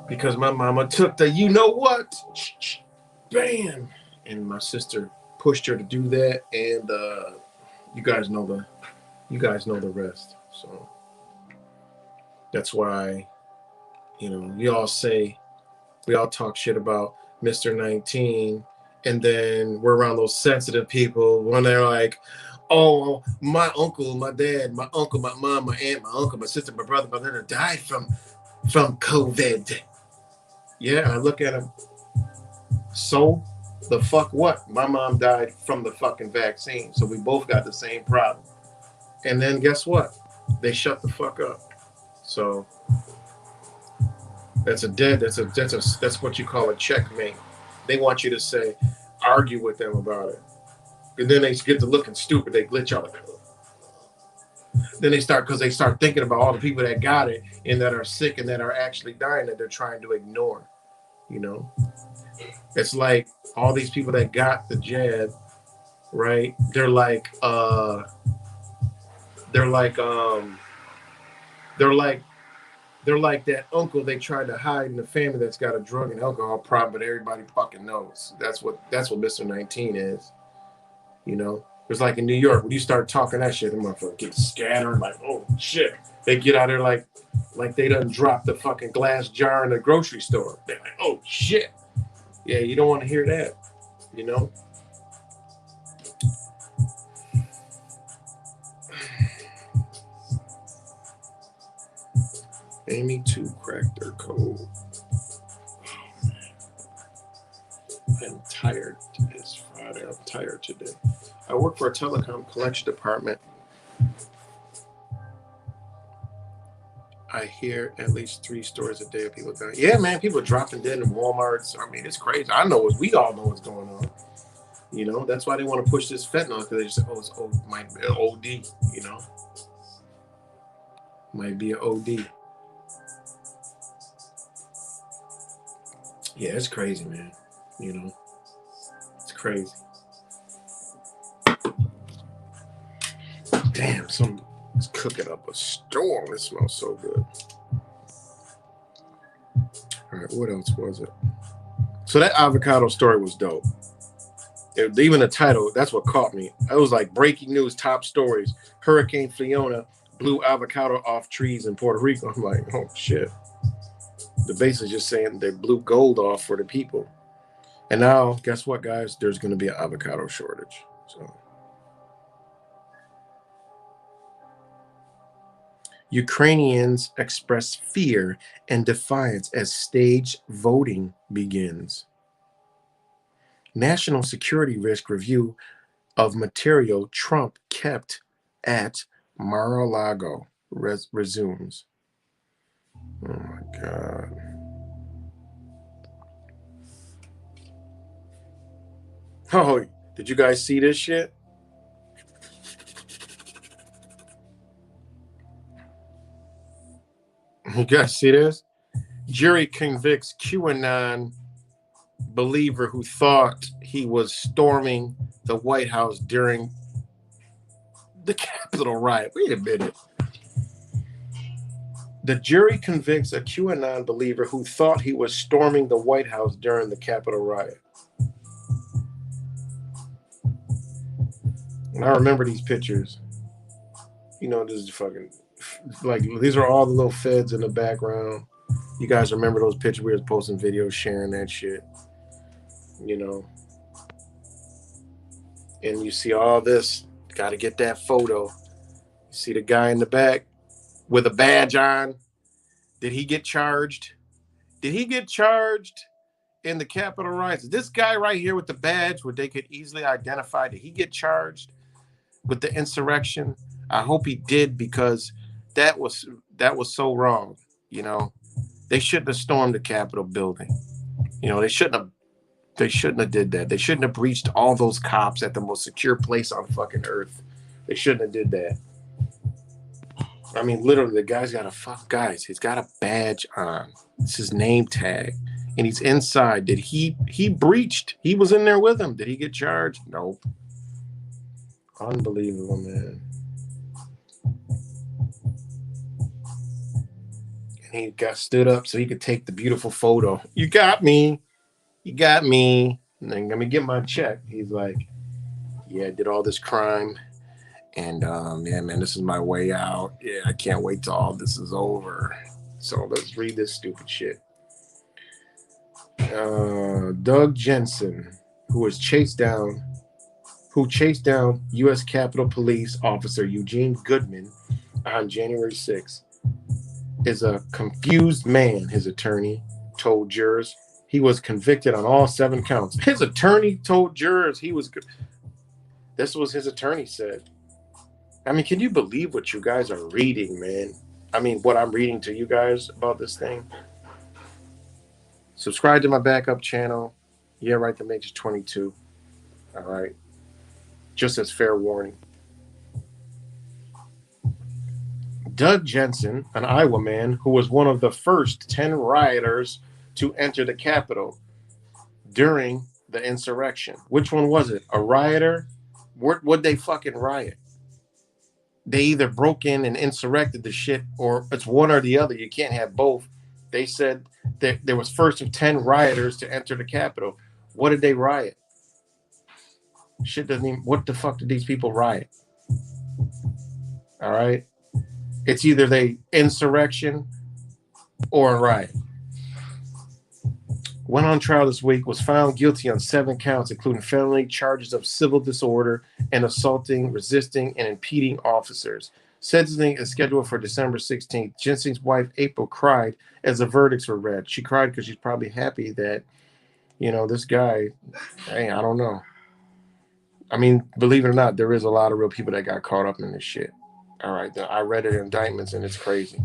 Because my mama took the you know what, bam, and my sister pushed her to do that, and you guys know the rest. So that's why, you know, we all talk shit about Mr. 19, and then we're around those sensitive people when they're like, oh, my uncle, my dad, my uncle, my mom, my aunt, my uncle, my sister, my brother, my brother died from COVID. Yeah, and I look at him. So the fuck what? My mom died from the fucking vaccine, so we both got the same problem. And then guess what? They shut the fuck up. So that's what you call a checkmate. They want you to say, argue with them about it, and then they get to looking stupid. They glitch out. Then they start thinking about all the people that got it and that are sick and that are actually dying that they're trying to ignore. You know, it's like all these people that got the jab, right? They're like that uncle they tried to hide in the family that's got a drug and alcohol problem, but everybody fucking knows. That's what Mr. 19 is. You know, it's like in New York when you start talking that shit, the motherfucker gets scattered like, oh shit. They get out there like they done dropped the fucking glass jar in the grocery store. They're like, oh shit. Yeah, you don't want to hear that, you know? Amy 2 cracked their code. I'm tired. It's Friday. I'm tired today. I work for a telecom collection department. I hear at least 3 stories a day of people dying. Yeah, man, people dropping dead in Walmarts. I mean, it's crazy. We all know what's going on. You know, that's why they want to push this fentanyl, because they just say, oh, it's might be an OD, you know. Might be an OD. Yeah, it's crazy, man. You know, it's crazy. Damn, it's cooking up a storm. It smells so good. All right, what else was it? So that avocado story was dope. Even the title, that's what caught me. It was like breaking news, top stories. Hurricane Fiona blew avocado off trees in Puerto Rico. I'm like, oh shit. The base is just saying they blew gold off for the people. And now, guess what, guys? There's going to be an avocado shortage. So, Ukrainians express fear and defiance as staged voting begins. National security risk review of material Trump kept at Mar-a-Lago resumes. Oh my God. Oh, did you guys see this shit? You guys see this? Jury convicts QAnon believer who thought he was storming the White House during the Capitol riot. Wait a minute. The jury convicts a QAnon believer who thought he was storming the White House during the Capitol riot. And I remember these pictures. You know, this is fucking, like, these are all the little feds in the background. You guys remember those pictures? We were posting videos, sharing that shit. You know. And you see all this. Got to get that photo. You see the guy in the back with a badge on. Did he get charged? Did he get charged in the Capitol riots? This guy right here with the badge, where they could easily identify, did he get charged with the insurrection? I hope he did, because that was so wrong. You know, they shouldn't have stormed the Capitol building. You know, they shouldn't have did that. They shouldn't have breached all those cops at the most secure place on fucking earth. They shouldn't have did that. I mean, literally, the guy's got he's got a badge on. It's his name tag. And he's inside. Did he breached? He was in there with him. Did he get charged? Nope. Unbelievable, man. And he got stood up so he could take the beautiful photo. You got me. You got me. And then let me get my check. He's like, yeah, I did all this crime. And yeah, man, this is my way out. Yeah, I can't wait till all this is over. So let's read this stupid shit. Doug Jensen, who chased down U.S. Capitol Police Officer Eugene Goodman on January 6th, is a confused man, his attorney told jurors. He was convicted on all 7 counts. His attorney told jurors he was. This was his attorney said. I mean, can you believe what you guys are reading, man? I mean, what I'm reading to you guys about this thing. Subscribe to my backup channel. Yeah, right, the Matrix 22. All right. Just as fair warning. Doug Jensen, an Iowa man who was one of the first 10 rioters to enter the Capitol during the insurrection. Which one was it? A rioter? What'd they fucking riot? They either broke in and insurrected the shit, or it's one or the other. You can't have both. They said that there was first of 10 rioters to enter the Capitol. What did they riot? Shit doesn't even. What the fuck did these people riot? All right. It's either they insurrection or a riot. Went on trial this week, was found guilty on 7 counts, including felony charges of civil disorder and assaulting, resisting, and impeding officers. Sentencing is scheduled for December 16th. Jensen's wife, April, cried as the verdicts were read. She cried because she's probably happy that, you know, this guy, hey, I don't know. I mean, believe it or not, there is a lot of real people that got caught up in this shit. All right, I read the indictments, and it's crazy.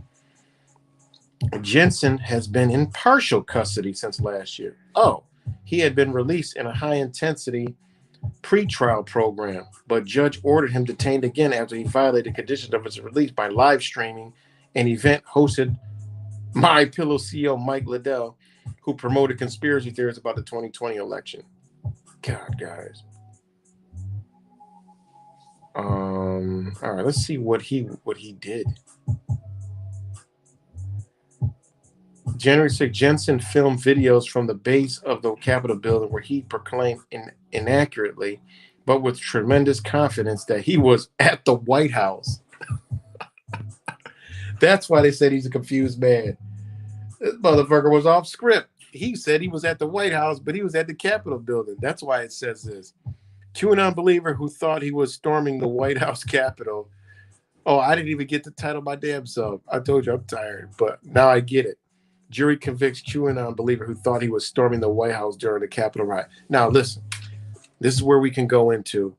Jensen has been in partial custody since last year. Oh, he had been released in a high-intensity pretrial program, but judge ordered him detained again after he violated conditions of his release by live streaming an event hosted My Pillow CEO Mike Liddell, who promoted conspiracy theories about the 2020 election. God, guys. All right, let's see what he did. January 6th, Jensen filmed videos from the base of the Capitol building where he proclaimed inaccurately, but with tremendous confidence, that he was at the White House. That's why they said he's a confused man. This motherfucker was off script. He said he was at the White House, but he was at the Capitol building. That's why it says this. QAnon believer who thought he was storming the White House Capitol. Oh, I didn't even get the title my damn self. I told you I'm tired, but now I get it. Jury convicts QAnon believer who thought he was storming the White House during the Capitol riot. Now, listen, this is where we can go into.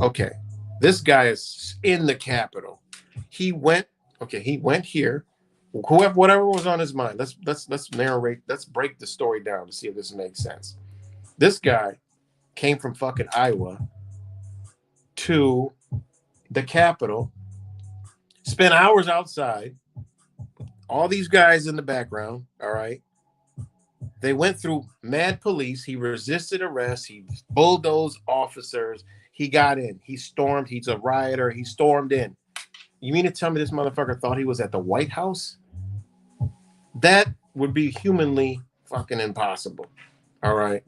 Okay, this guy is in the Capitol. He went here. Whatever was on his mind. Let's narrate. Let's break the story down to see if this makes sense. This guy came from fucking Iowa to the Capitol, spent hours outside. All these guys in the background, all right? They went through mad police. He resisted arrest. He bulldozed officers. He got in. He stormed. He's a rioter. He stormed in. You mean to tell me this motherfucker thought he was at the White House? That would be humanly fucking impossible, all right?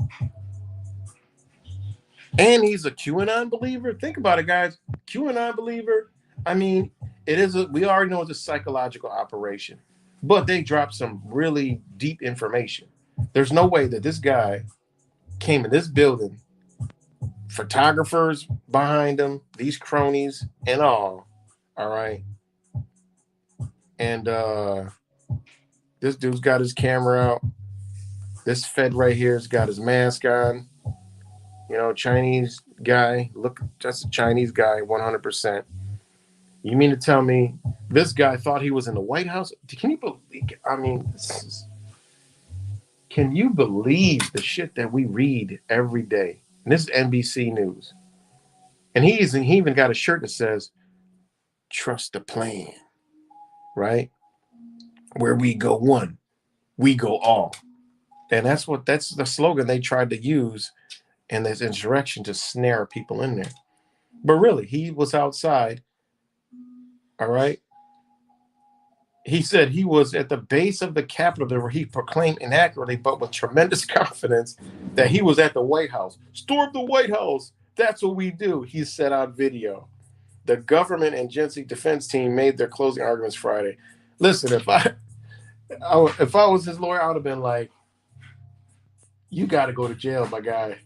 And he's a QAnon believer. Think about it, guys. QAnon believer. I mean, we already know it's a psychological operation, but they dropped some really deep information. There's no way that this guy came in this building, photographers behind him, these cronies and all right? And this dude's got his camera out. This Fed right here's got his mask on. You know, Chinese guy. Look, that's a Chinese guy, 100%. You mean to tell me this guy thought he was in the White House? Can you believe? I mean, can you believe the shit that we read every day? And this is NBC News. And he even got a shirt that says, "Trust the plan," right? Where we go one, we go all. And that's the slogan they tried to use in this insurrection to snare people in there. But really, he was outside. All right. He said he was at the base of the Capitol where he proclaimed inaccurately, but with tremendous confidence, that he was at the White House. Storm the White House. That's what we do. He said on video. The government and Jensen defense team made their closing arguments Friday. Listen, if I was his lawyer, I would have been like, "You got to go to jail, my guy.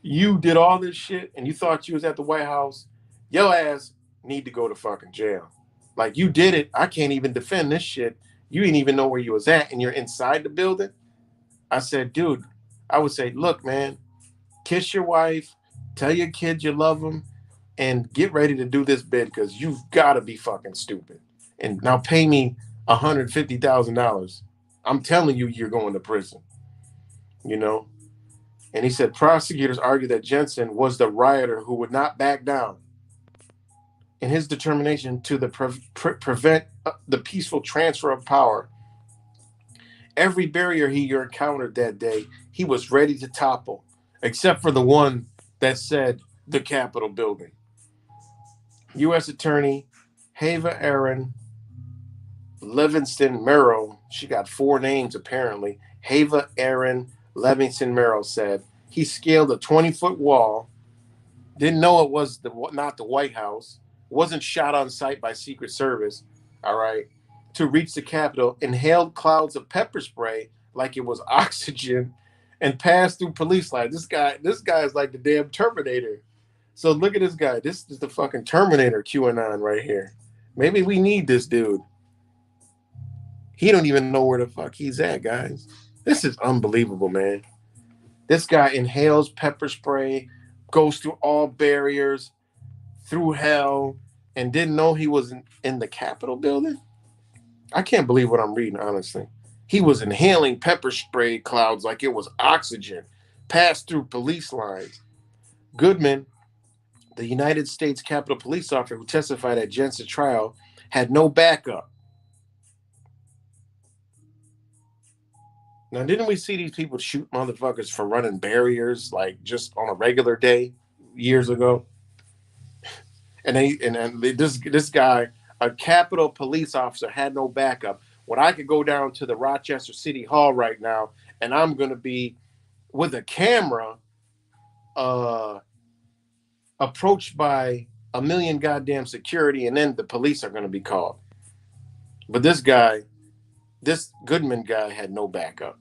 You did all this shit, and you thought you was at the White House. Your ass need to go to fucking jail. Like, you did it. I can't even defend this shit. You didn't even know where you was at, and you're inside the building." I said, dude, I would say, look, man, kiss your wife, tell your kids you love them, and get ready to do this bid because you've got to be fucking stupid. And now pay me $150,000. I'm telling you, you're going to prison. You know? And he said prosecutors argued that Jensen was the rioter who would not back down in his determination to prevent the peaceful transfer of power. Every barrier he encountered that day, he was ready to topple, except for the one that said the Capitol building. U.S. Attorney Hava Aaron Levingston Merrill, she got 4 names apparently. Hava Aaron Levingston Merrill said he scaled a 20-foot wall, didn't know it was not the White House, wasn't shot on sight by Secret Service, all right, to reach the Capitol, inhaled clouds of pepper spray like it was oxygen, and passed through police lines. This guy is like the damn Terminator. So look at this guy. This is the fucking Terminator QAnon right here. Maybe we need this dude. He don't even know where the fuck he's at, guys. This is unbelievable, man. This guy inhales pepper spray, goes through all barriers, through hell, and didn't know he was in the Capitol building? I can't believe what I'm reading, honestly. He was inhaling pepper spray clouds like it was oxygen, passed through police lines. Goodman, the United States Capitol Police officer who testified at Jensen's trial, had no backup. Now, didn't we see these people shoot motherfuckers for running barriers like just on a regular day years ago? And this guy, a Capitol police officer, had no backup. When I could go down to the Rochester City Hall right now, and I'm going to be with a camera, approached by a million goddamn security, and then the police are going to be called. But this Goodman guy, had no backup.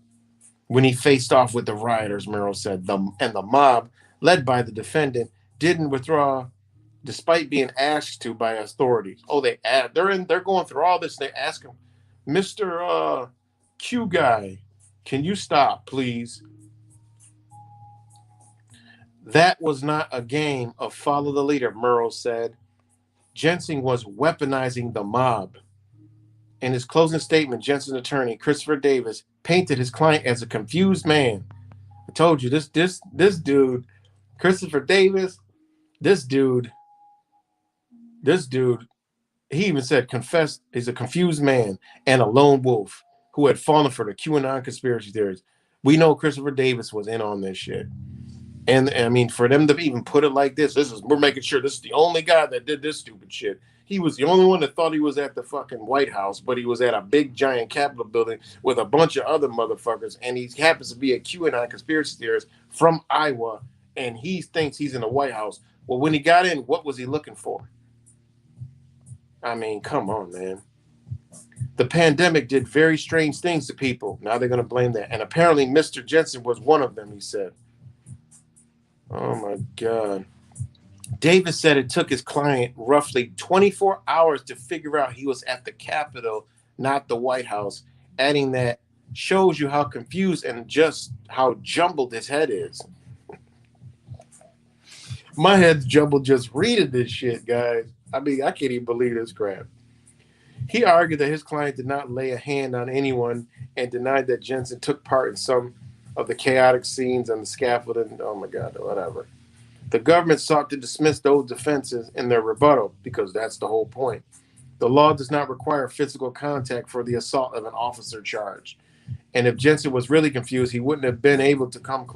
When he faced off with the rioters, Merrill said, the mob, led by the defendant, didn't withdraw despite being asked to by authorities. Oh, they're going through all this. They ask him, Mr. Q guy, can you stop, please? That was not a game of follow the leader, Merrill said. Jensen was weaponizing the mob. In his closing statement, Jensen's attorney, Christopher Davis, painted his client as a confused man. I told you, this dude, Christopher Davis, this dude, he even said confessed he's a confused man and a lone wolf who had fallen for the QAnon conspiracy theories. We know Christopher Davis was in on this shit. And I mean, for them to even put it like this, we're making sure this is the only guy that did this stupid shit. He was the only one that thought he was at the fucking White House, but he was at a big giant Capitol building with a bunch of other motherfuckers, and he happens to be a QAnon conspiracy theorist from Iowa, and he thinks he's in the White House. Well, when he got in, what was he looking for? I mean, come on, man. The pandemic did very strange things to people. Now they're going to blame that. And apparently Mr. Jensen was one of them, he said. Oh, my God. Davis said it took his client roughly 24 hours to figure out he was at the Capitol, not the White House, adding that shows you how confused and just how jumbled his head is. My head's jumbled just reading this shit, guys. I mean, I can't even believe this crap. He argued that his client did not lay a hand on anyone and denied that Jensen took part in some of the chaotic scenes on the scaffolding. Oh, my God, whatever. The government sought to dismiss those defenses in their rebuttal because that's the whole point. The law does not require physical contact for the assault of an officer charge. And if Jensen was really confused, he wouldn't have been able to come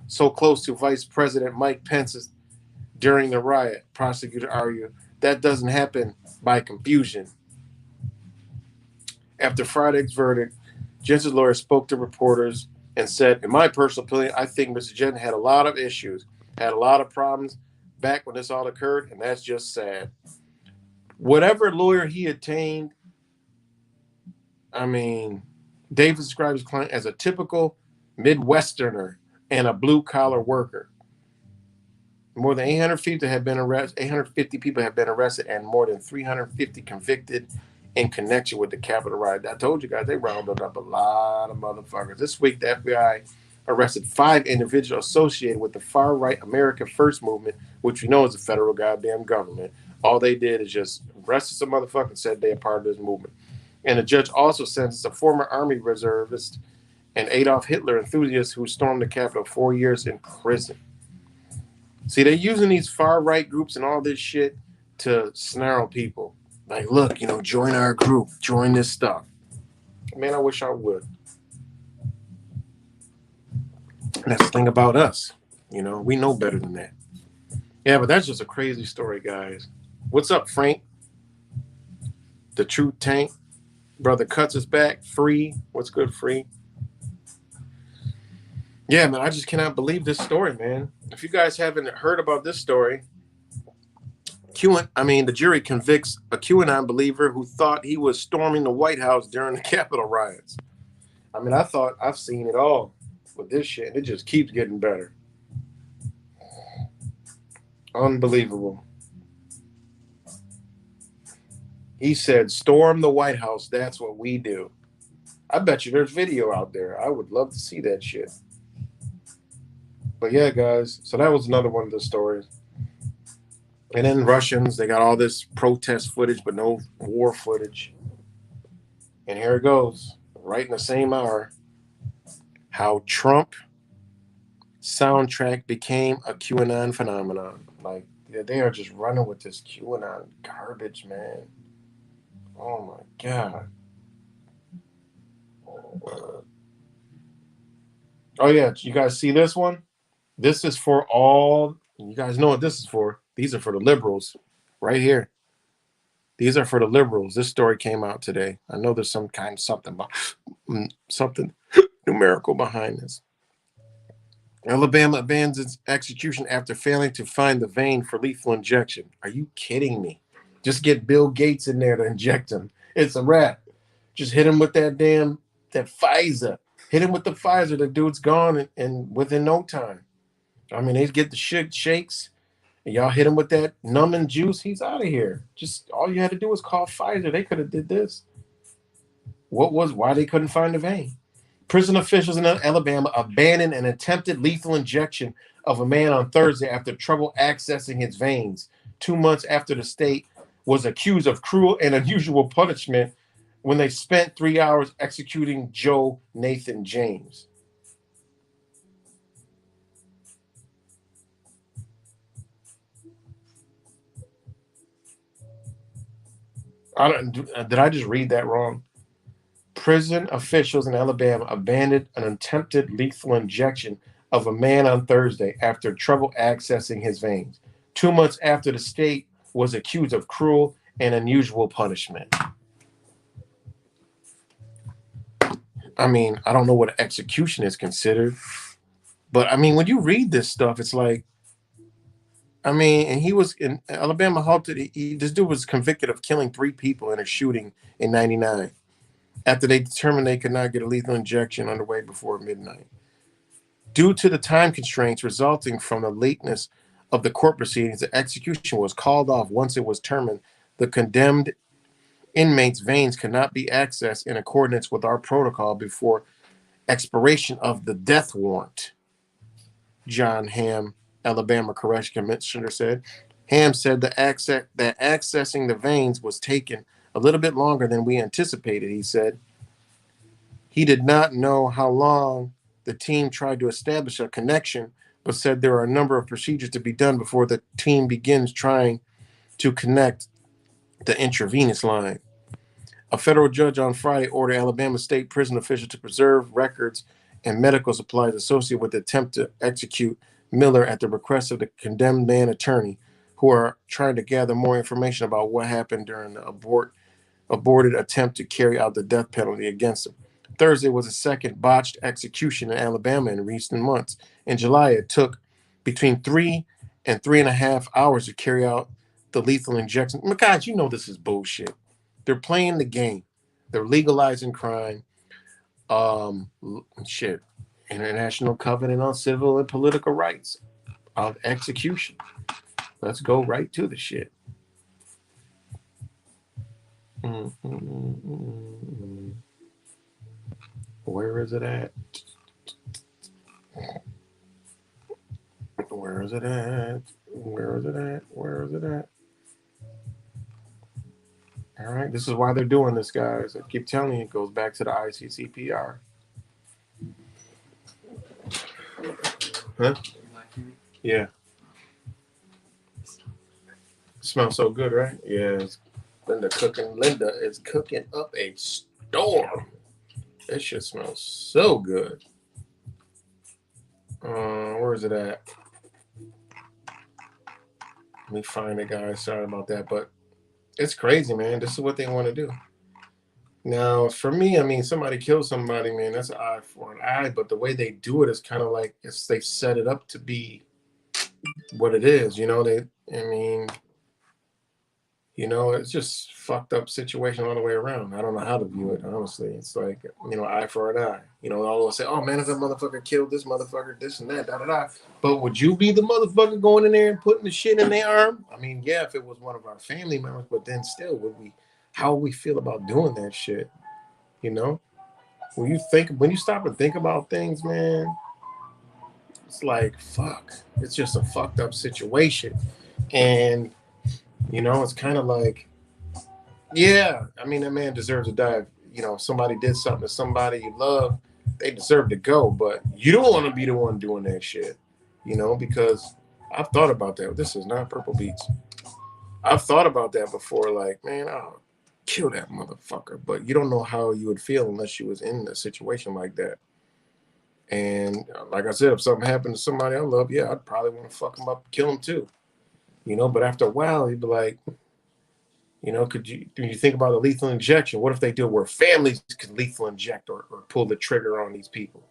so close to Vice President Mike Pence during the riot, prosecutor argued. That doesn't happen by confusion. After Friday's verdict, Jensen's lawyer spoke to reporters and said, in my personal opinion, I think Mr. Jensen had a lot of issues, had a lot of problems back when this all occurred, and that's just sad. Whatever lawyer he attained, I mean, Davis described his client as a typical Midwesterner and a blue-collar worker. More than 850 people have been arrested and more than 350 convicted in connection with the Capitol riot. I told you guys, they rounded up a lot of motherfuckers. This week, the FBI arrested 5 individuals associated with the far-right America First movement, which we know is the federal goddamn government. All they did is just arrested some motherfuckers and said they're part of this movement. And the judge also sentenced a former Army reservist and Adolf Hitler enthusiast who stormed the Capitol 4 years in prison. See, they're using these far-right groups and all this shit to snarl people. Like, look, join our group, join this stuff. Man, I wish I would. And that's the thing about us. We know better than that. Yeah, but that's just a crazy story, guys. What's up, Frank? The Truth Tank. Brother Cuts is back. Free. What's good, Free? Yeah, man, I just cannot believe this story, man. If you guys haven't heard about this story, the jury convicts a QAnon believer who thought he was storming the White House during the Capitol riots. I mean, I thought I've seen it all with this shit, and it just keeps getting better. Unbelievable. He said, storm the White House, that's what we do. I bet you there's video out there. I would love to see that shit. But yeah, guys, so that was another one of the stories. And then Russians, they got all this protest footage, but no war footage. And here it goes, right in the same hour, how Trump soundtrack became a QAnon phenomenon. Like they are just running with this QAnon garbage, man. Oh my god. Oh yeah, you guys see this one? This is for all. You guys know what this is for. These are for the liberals, right here. These are for the liberals. This story came out today. I know there's some kind of something numerical behind this. Alabama abandons its execution after failing to find the vein for lethal injection. Are you kidding me? Just get Bill Gates in there to inject him. It's a wrap. Just hit him with that Pfizer. Hit him with the Pfizer. The dude's gone and within no time. I mean, they get the shakes, and y'all hit him with that numbing juice. He's out of here. Just all you had to do was call Pfizer. They could have did this. Why they couldn't find the vein? Prison officials in Alabama abandoned an attempted lethal injection of a man on Thursday after trouble accessing his veins, 2 months after the state was accused of cruel and unusual punishment when they spent 3 hours executing Joe Nathan James. Did I just read that wrong? Prison officials in Alabama abandoned an attempted lethal injection of a man on Thursday after trouble accessing his veins, 2 months after the state was accused of cruel and unusual punishment. I mean, I don't know what execution is considered, but I mean, when you read this stuff, it's like, I mean, and he was in Alabama halted. This dude was convicted of killing 3 people in a shooting in '99 after they determined they could not get a lethal injection underway before midnight. Due to the time constraints resulting from the lateness of the court proceedings, the execution was called off once it was determined the condemned inmate's veins could not be accessed in accordance with our protocol before expiration of the death warrant. John Hamm, Alabama Correctional Commissioner, said. Hamm said that accessing the veins was taken a little bit longer than we anticipated, he said. He did not know how long the team tried to establish a connection, but said there are a number of procedures to be done before the team begins trying to connect the intravenous line. A federal judge on Friday ordered Alabama state prison officials to preserve records and medical supplies associated with the attempt to execute Miller at the request of the condemned man attorney, who are trying to gather more information about what happened during the aborted attempt to carry out the death penalty against him. Thursday was the second botched execution in Alabama in recent months. In July, it took between 3 and 3.5 hours to carry out the lethal injection. God, you know this is bullshit. They're playing the game. They're legalizing crime. International Covenant on Civil and Political Rights of Execution. Let's go right to the shit. Where is it at? Where is it at? Where is it at? Where is it at? All right, this is why they're doing this, guys. I keep telling you, it goes back to the ICCPR. Huh? Yeah. Smells so good, right? Yeah. Linda is cooking up a storm. This shit smells so good. Where is it at? Let me find it, guys. Sorry about that, but it's crazy, man. This is what they want to do. Now, for me, I mean, somebody kills somebody, man, that's an eye for an eye, but the way they do it is kind of like they set it up to be what it is, you know? It's just fucked up situation all the way around. I don't know how to view it, honestly. It's like, eye for an eye. All of us say, oh, man, if that motherfucker killed this motherfucker, this and that, da-da-da. But would you be the motherfucker going in there and putting the shit in their arm? I mean, yeah, if it was one of our family members, but then still, how would we feel about doing that shit? When you stop and think about things, man, it's like, fuck. It's just a fucked up situation. And it's kind of like, yeah, I mean, that man deserves to die. If somebody did something to somebody you love, they deserve to go, but you don't want to be the one doing that shit, you know, because I've thought about that. This is not Purple Beats. I've thought about that before, like, man, I'll kill that motherfucker, but you don't know how you would feel unless you was in a situation like that. And like I said, if something happened to somebody I love, yeah, I'd probably want to fuck him up, kill him too, you know. But after a while, he'd be like, you know, do you think about a lethal injection? What if they do where families could lethal inject or pull the trigger on these people?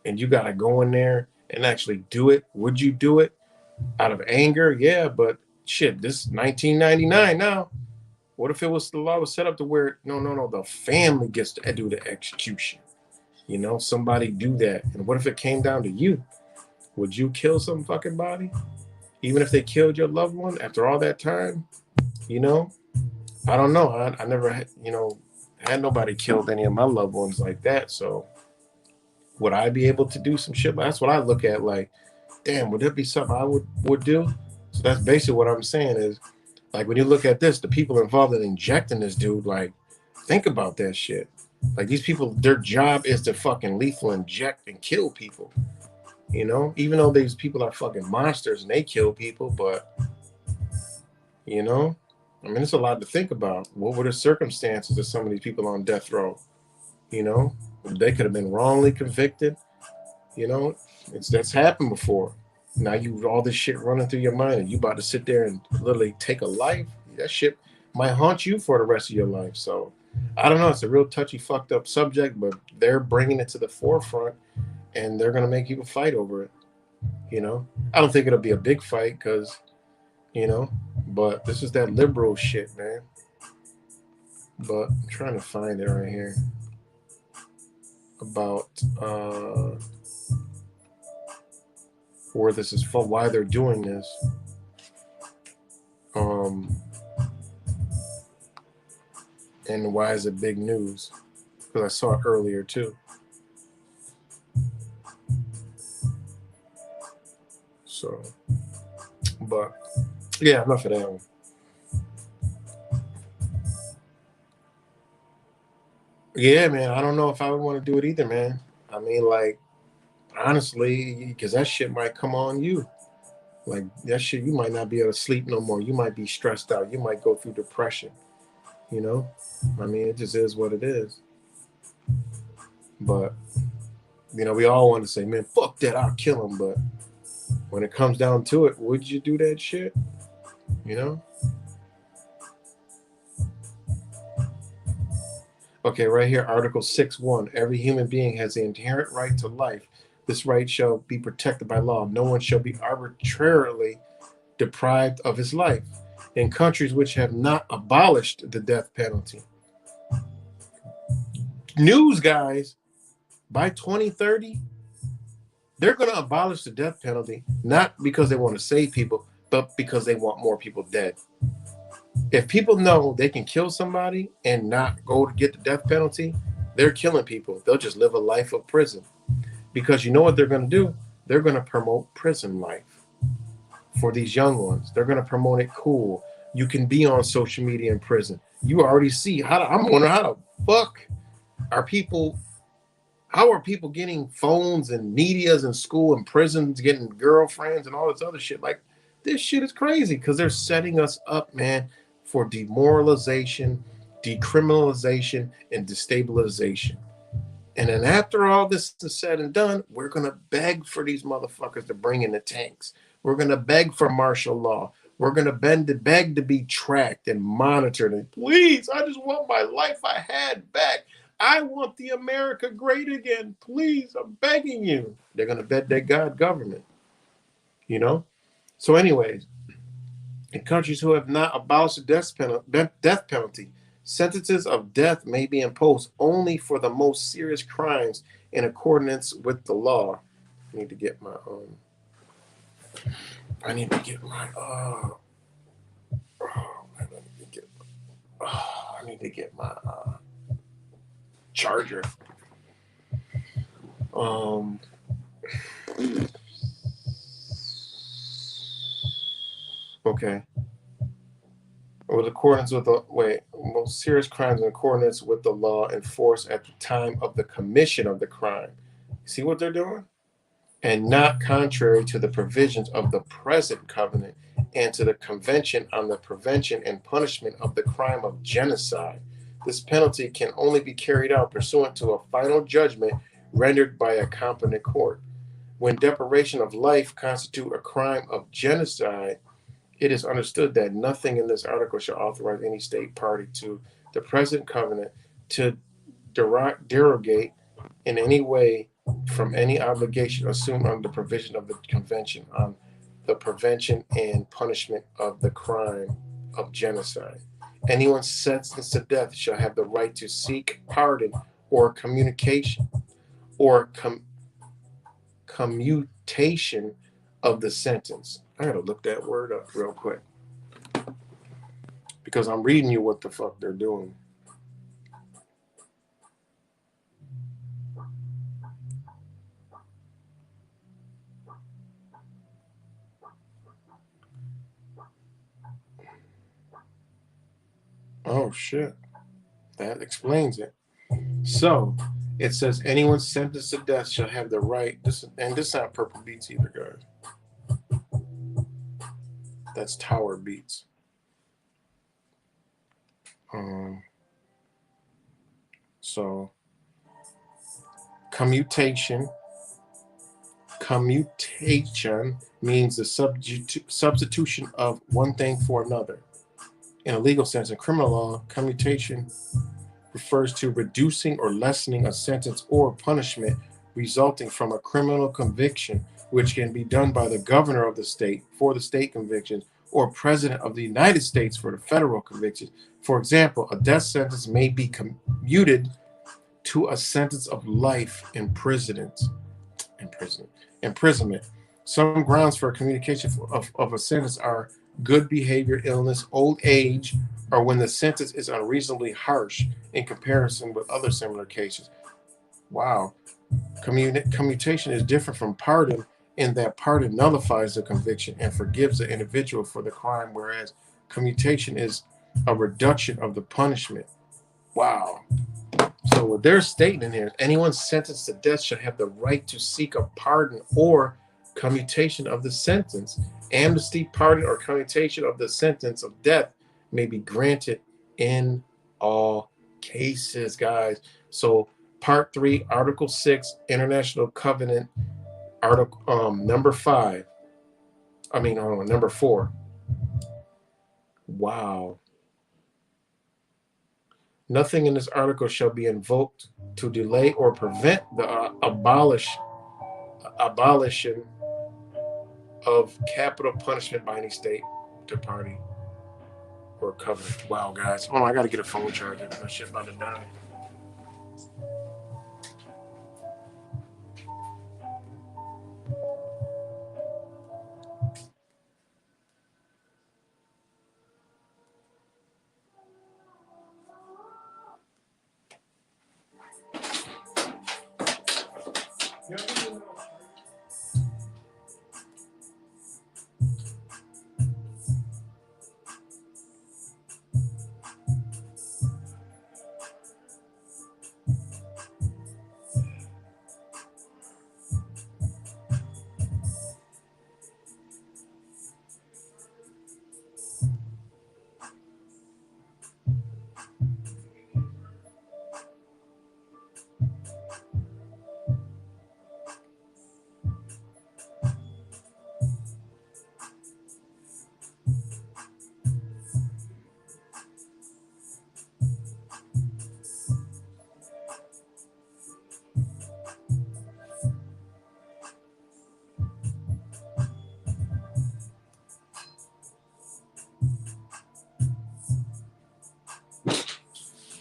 And you got to go in there and actually do it. Would you do it out of anger? Yeah, but shit, this is 1999 now. What if the law was set up to where, no, the family gets to do the execution? You know, somebody do that. And what if it came down to you? Would you kill some fucking body? Even if they killed your loved one after all that time? You know? I don't know. I never had, had nobody killed any of my loved ones like that. So would I be able to do some shit? That's what I look at. Like, damn, would that be something I would do? So that's basically what I'm saying is, like, when you look at this, the people involved in injecting this dude, like, think about that shit. Like, these people, their job is to fucking lethal inject and kill people. You know, even though these people are fucking monsters and they kill people, but, you know, I mean, it's a lot to think about. What were the circumstances of some of these people on death row? You know, they could have been wrongly convicted. You know, that's happened before. Now you all this shit running through your mind, and you about to sit there and literally take a life. That shit might haunt you for the rest of your life. So I don't know. It's a real touchy, fucked up subject, but they're bringing it to the forefront, and they're gonna make people fight over it. You know, I don't think it'll be a big fight because, you know, but this is that liberal shit, man. But I'm trying to find it right here about where this is from, why they're doing this. And why is it big news? Because I saw it earlier too. So, but yeah, enough of that one. Yeah, man, I don't know if I would want to do it either, man. I mean, like, honestly, because that shit might come on you. Like, that shit, you might not be able to sleep no more. You might be stressed out. You might go through depression. You know? I mean, it just is what it is. But, you know, we all want to say, man, fuck that, I'll kill him. But when it comes down to it, would you do that shit? You know? Okay, right here, Article 6.1. Every human being has the inherent right to life. This right shall be protected by law. No one shall be arbitrarily deprived of his life. In countries which have not abolished the death penalty. News guys, by 2030, they're going to abolish the death penalty, not because they want to save people, but because they want more people dead. If people know they can kill somebody and not go to get the death penalty, they're killing people. They'll just live a life of prison. Because you know what they're going to do? They're going to promote prison life for these young ones. They're going to promote it cool. You can be on social media in prison. You already see I'm wondering how the fuck are people getting phones and medias in school and prisons, getting girlfriends and all this other shit. Like, this shit is crazy because they're setting us up, man, for demoralization, decriminalization, and destabilization. And then after all this is said and done, we're going to beg for these motherfuckers to bring in the tanks. We're going to beg for martial law. We're going to beg to be tracked and monitored. And please, I just want my life I had back. I want the America great again. Please, I'm begging you. They're going to beg their God government. You know? So anyways, in countries who have not abolished the death penalty, sentences of death may be imposed only for the most serious crimes in accordance with the law. I need to get my charger. Okay. With accordance with the most serious crimes in accordance with the law enforced at the time of the commission of the crime. See what they're doing? And not contrary to the provisions of the present covenant and to the Convention on the Prevention and Punishment of the Crime of Genocide. This penalty can only be carried out pursuant to a final judgment rendered by a competent court. When deprivation of life constitute a crime of genocide, it is understood that nothing in this article shall authorize any state party to the present covenant to derogate in any way from any obligation assumed under the provision of the Convention on the Prevention and Punishment of the Crime of Genocide. Anyone sentenced to death shall have the right to seek pardon or communication or commutation of the sentence. I gotta look that word up real quick because I'm reading you what the fuck they're doing. Oh shit. That explains it. So it says anyone sentenced to death shall have the right. This is not Purple Beatzz either, guys. That's Tower Beatzz. So commutation means the substitution of one thing for another. In a legal sense, in criminal law, commutation refers to reducing or lessening a sentence or punishment resulting from a criminal conviction, which can be done by the governor of the state for the state convictions or president of the United States for the federal convictions. For example, a death sentence may be commuted to a sentence of life imprisonment. Some grounds for communication of a sentence are good behavior, illness, old age, or when the sentence is unreasonably harsh in comparison with other similar cases. Wow. Commutation is different from pardon in that pardon nullifies the conviction and forgives the individual for the crime, whereas commutation is a reduction of the punishment. Wow. So what they're stating in here is anyone sentenced to death shall have the right to seek a pardon or commutation of the sentence. Amnesty, pardon, or commutation of the sentence of death may be granted in all cases, guys. So Part 3, Article 6, International Covenant, Article number 5. Number 4. Wow. Nothing in this article shall be invoked to delay or prevent the abolition of capital punishment by any state to party or covenant. Wow, guys. Oh, I got to get a phone charger. My shit about to die.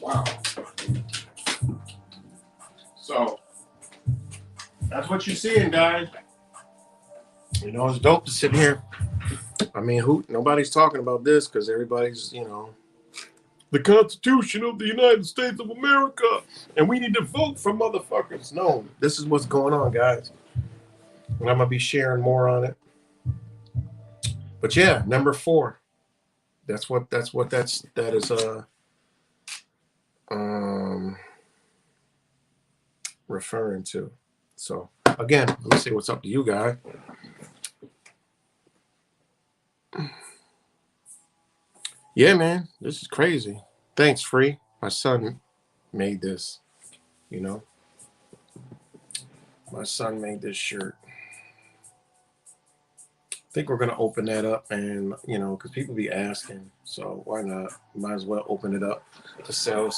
Wow. So that's what you're seeing, guys. You know, it's dope to sit here. I mean, nobody's talking about this because everybody's, the Constitution of the United States of America, and we need to vote for motherfuckers. No, this is what's going on, guys. And I'm gonna be sharing more on it. But yeah, number 4. That is referring to. So again, let me see what's up to you guys. Yeah, man, this is crazy. Thanks, Free. My son made this, you know. My son made this shirt. I think we're gonna open that up, and you know, because people be asking, so why not? Might as well open it up to sell.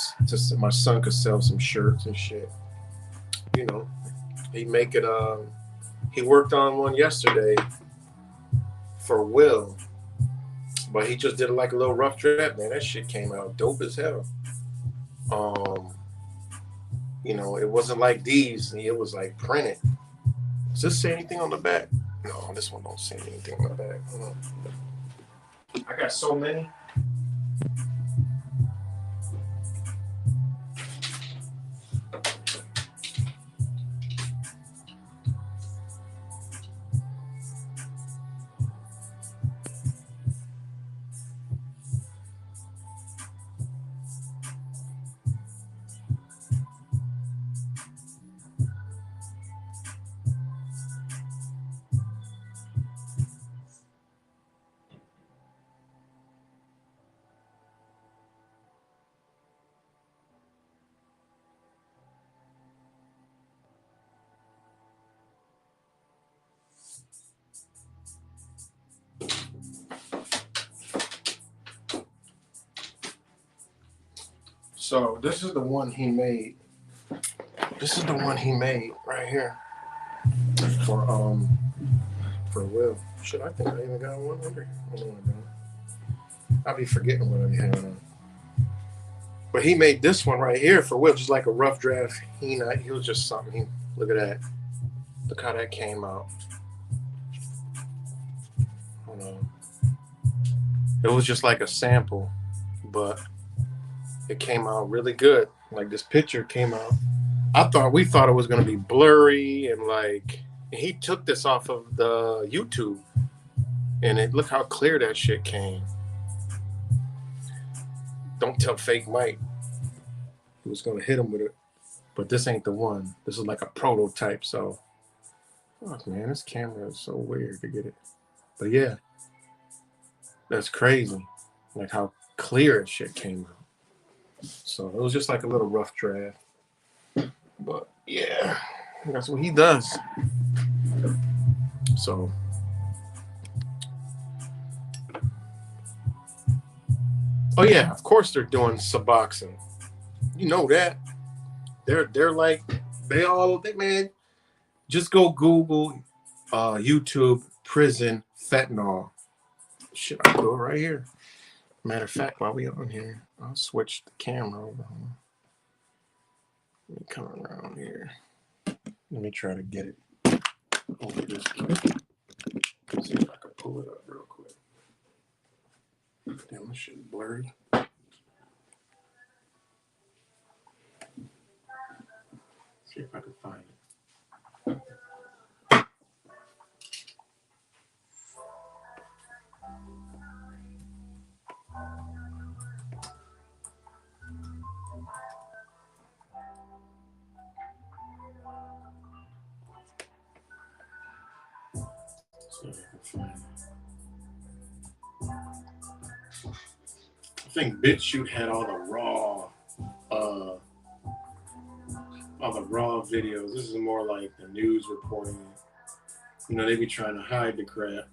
My son could sell some shirts and shit. You know, he make it. He worked on one yesterday for Will, but he just did it like a little rough draft. Man, that shit came out dope as hell. You know, it wasn't like these. It was like printed. Does this say anything on the back? No, this one don't say anything on the back. I got so many. So this is the one he made. This is the one he made right here for Will. Shit, I think I even got one under here. No, I don't. I'll be forgetting what I have on. But he made this one right here for Will, just like a rough draft. He was just something. Look at that. Look how that came out. Hold on. It was just like a sample, but it came out really good. Like this picture came out. We thought it was gonna be blurry and like he took this off of the YouTube, and look how clear that shit came. Don't tell fake Mike he was gonna hit him with it, but this ain't the one. This is like a prototype. So, fuck man, this camera is so weird to get it. But yeah, that's crazy. Like how clear shit came out. So it was just like a little rough draft. But yeah, that's what he does. So oh yeah, of course they're doing Suboxone. You know that. They're like man, just go Google YouTube prison fentanyl. Shit, I'll do it right here. Matter of fact, while we on here, I'll switch the camera over. Let me come around here. Let me try to get it over this way. See if I can pull it up real quick. Damn, this shit's blurry. See if I can find it. See if I can find it. I think BitChute had all the raw videos. This is more like the news reporting. You know, they be trying to hide the crap.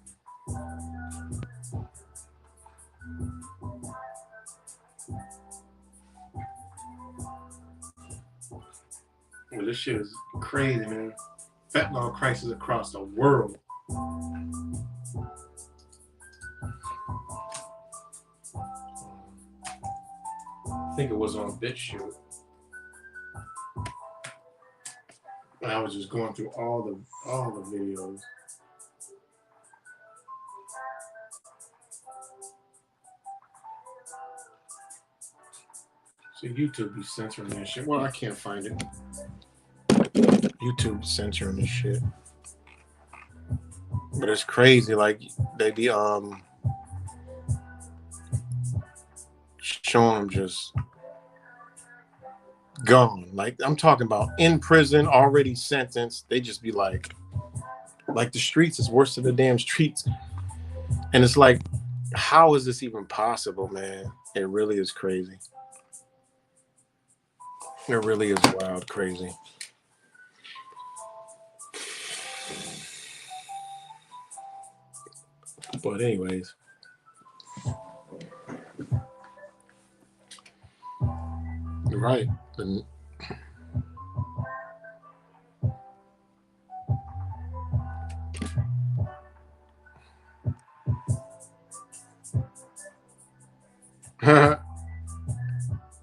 Well, this shit is crazy, man. Fentanyl crisis across the world. I think it was on BitChute. And I was just going through all the videos. So YouTube be censoring that shit. Well, I can't find it. YouTube censoring this shit. But it's crazy. Like they be showing them just gone. Like I'm talking about in prison, already sentenced. They just be like the streets is worse than the damn streets. And it's like, how is this even possible, man? It really is crazy. It really is wild crazy. But anyways, you're right. And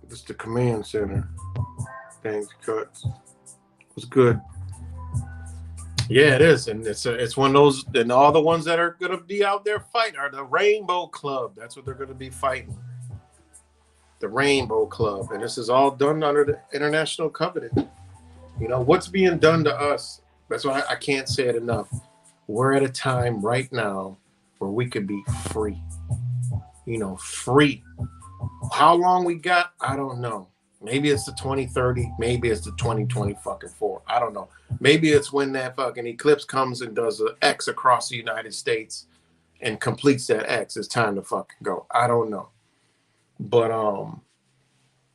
this is the command center. Thanks, cuts. Was good. Yeah, it is, and it's one of those. And all the ones that are gonna be out there fighting are the Rainbow Club. That's what they're gonna be fighting. The Rainbow Club, and this is all done under the International Covenant. You know what's being done to us. That's why I can't say it enough. We're at a time right now where we could be free. You know, free. How long we got, I don't know. Maybe it's the 2030. Maybe it's the 2020 fucking 4. I don't know. Maybe it's when that fucking eclipse comes and does an X across the United States and completes that X. It's time to fucking go. I don't know. But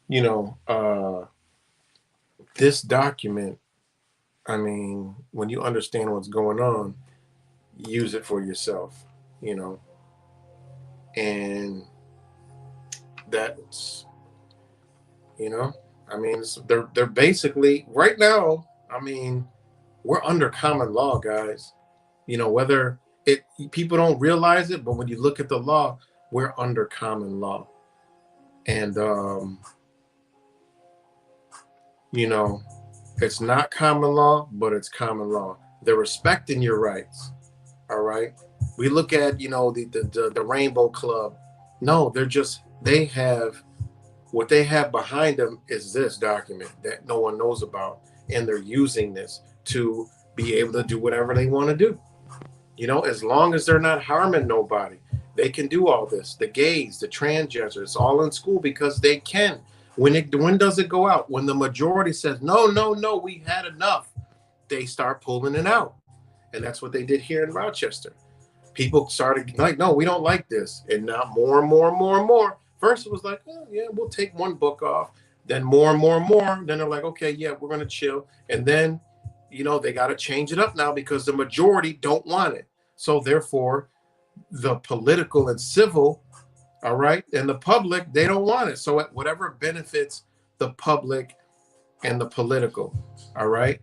you know, this document, I mean, when you understand what's going on, use it for yourself, you know. And that's, you know, I mean, they're basically right now. I mean, we're under common law, guys. You know, whether people don't realize it, but when you look at the law, we're under common law, and you know, it's not common law, but it's common law. They're respecting your rights. All right. We look at, you know, the Rainbow Club. No, they have. What they have behind them is this document that no one knows about, and they're using this to be able to do whatever they want to do. You know, as long as they're not harming nobody, they can do all this. The gays, the transgenders, it's all in school because they can. When does it go out? When the majority says, no, no, no, we had enough, they start pulling it out. And that's what they did here in Rochester. People started like, no, we don't like this. And now more and more and more and more. First, it was like, oh, yeah, we'll take one book off. Then more and more and more. Then they're like, okay, yeah, we're going to chill. And then, you know, they got to change it up now because the majority don't want it. So therefore, the political and civil, all right, and the public, they don't want it. So whatever benefits the public and the political, all right.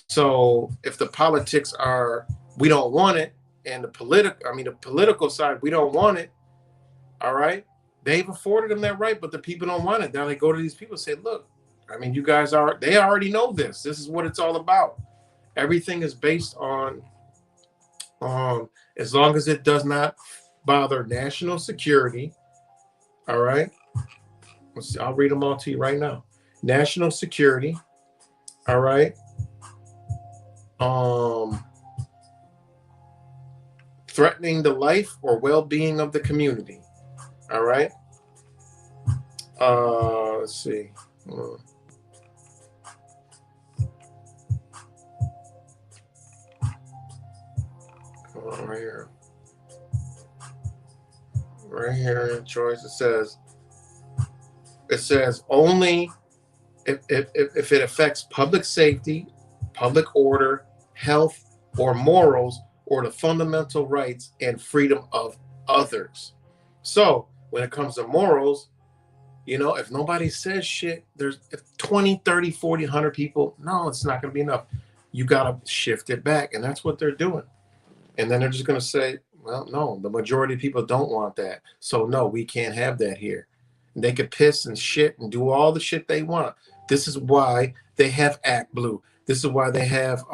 So if the politics are, we don't want it, and the political side, we don't want it, all right. They've afforded them that right, but the people don't want it. Now they go to these people and say, look, I mean, you guys they already know this. This is what it's all about. Everything is based on, as long as it does not bother national security, all right? Let's see, I'll read them all to you right now. National security, all right? Threatening the life or well-being of the community. All right. Let's see. Come on, right here. Right here in choice, it says only if it affects public safety, public order, health, or morals, or the fundamental rights and freedom of others. So when it comes to morals, you know, if nobody says shit, there's 20, 30, 40, 100 people. No, it's not going to be enough. You got to shift it back. And that's what they're doing. And then they're just going to say, well, no, the majority of people don't want that. So no, we can't have that here. And they could piss and shit and do all the shit they want. This is why they have Act Blue. This is why they have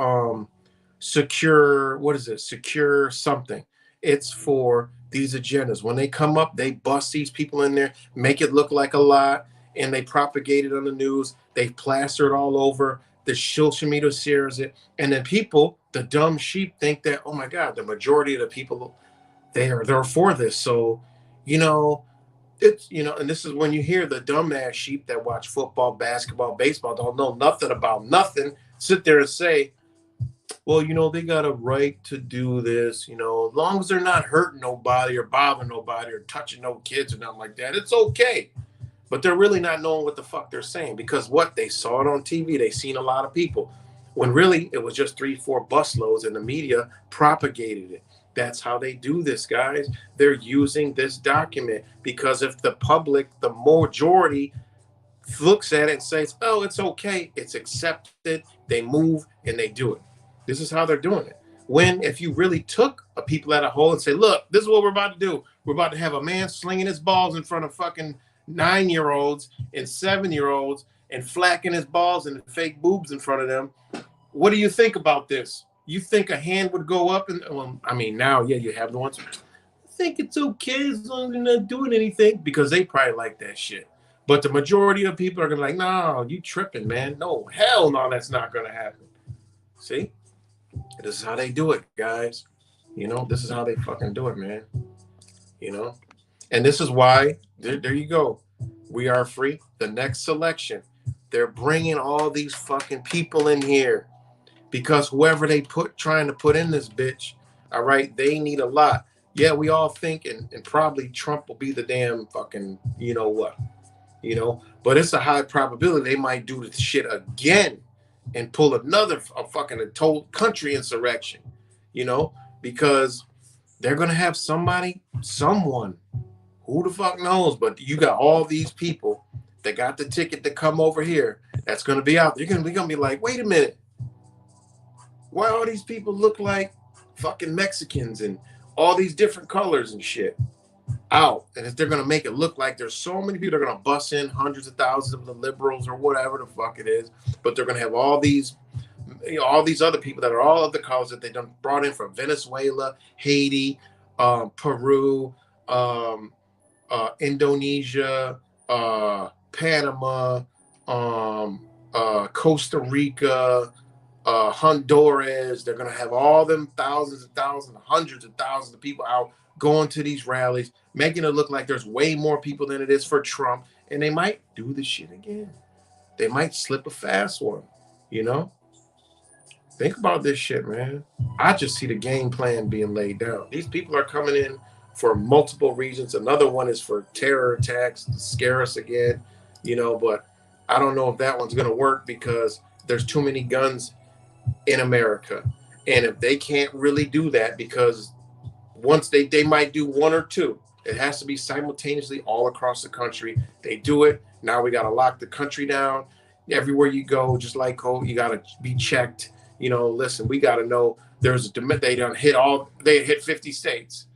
secure, what is it? Secure something. It's for these agendas. When they come up, they bust these people in there, make it look like a lot, and they propagate it on the news. They plaster it all over. The social media shares it. And then people, the dumb sheep, think that, oh my God, the majority of the people, they're for this. So, you know, It's, and this is when you hear the dumbass sheep that watch football, basketball, baseball, don't know nothing about nothing, sit there and say, well, they got a right to do this, as long as they're not hurting nobody or bothering nobody or touching no kids or nothing like that, it's okay. But they're really not knowing what the fuck they're saying, because what they saw it on TV, they seen a lot of people, when really it was just 3-4 busloads, and the media propagated it. That's how they do this, guys. They're using this document because if the public, the majority, looks at it and says, oh, it's okay, it's accepted, they move and they do it. This is how they're doing it. When if you really took a people at a whole and say, look, this is what we're about to do. We're about to have a man slinging his balls in front of fucking 9-year-olds and 7-year-olds and flacking his balls and fake boobs in front of them. What do you think about this? You think a hand would go up? And well, I mean, now, yeah, you have the ones who think it's okay as long as they're not doing anything, because they probably like that shit. But the majority of people are gonna be like, no, you tripping, man. No, hell no, that's not gonna happen. See? This is how they do it, guys. This is how they fucking do it, man. And this is why, there you go. We are free. The next selection, they're bringing all these fucking people in here because whoever they trying to put in this bitch, all right, they need a lot. Yeah, we all think, and probably Trump will be the damn fucking, what, but it's a high probability they might do this shit again and pull another fucking total country insurrection, because they're going to have someone, who the fuck knows, but you got all these people that got the ticket to come over here that's going to be out there. You're going to be like, wait a minute. Why all these people look like fucking Mexicans and all these different colors and shit out? And if they're going to make it look like there's so many people, they're going to bust in hundreds of thousands of the liberals or whatever the fuck it is, but they're going to have all these other people that are all of the colors that they done brought in from Venezuela, Haiti, Peru, Indonesia, Panama, Costa Rica, Honduras. They're going to have all them thousands and thousands, hundreds of thousands of people out going to these rallies, making it look like there's way more people than it is for Trump. And they might do the shit again. They might slip a fast one, Think about this shit, man. I just see the game plan being laid down. These people are coming in for multiple reasons. Another one is for terror attacks to scare us again, but I don't know if that one's going to work because there's too many guns in America. And if they can't really do that, because once they might do one or two, it has to be simultaneously all across the country. They do it. Now we got to lock the country down. Everywhere you go, just like you got to be checked. Listen, we got to know there's they hit 50 states.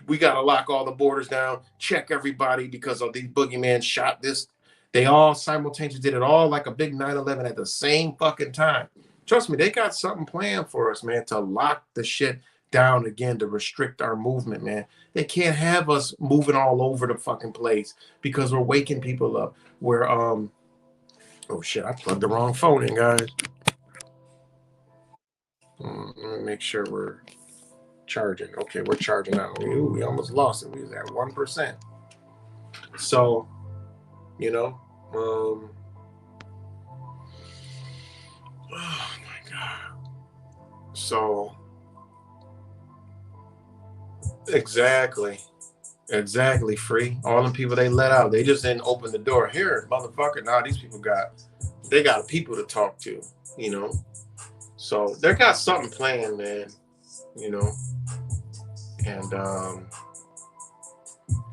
We got to lock all the borders down, check everybody because of these boogeyman shot this. They all simultaneously did it all like a big 9/11 at the same fucking time. Trust me, they got something planned for us, man, to lock the shit down again, to restrict our movement, man. They can't have us moving all over the fucking place because we're waking people up. We're oh shit, I plugged the wrong phone in, guys. Let me make sure we're charging. Okay, we're charging now. We almost lost it. We was at 1%. So, oh my God. So, exactly, free. All them people they let out, they just didn't open the door. Here, motherfucker, now these people got people to talk to, So they got something planned, man, and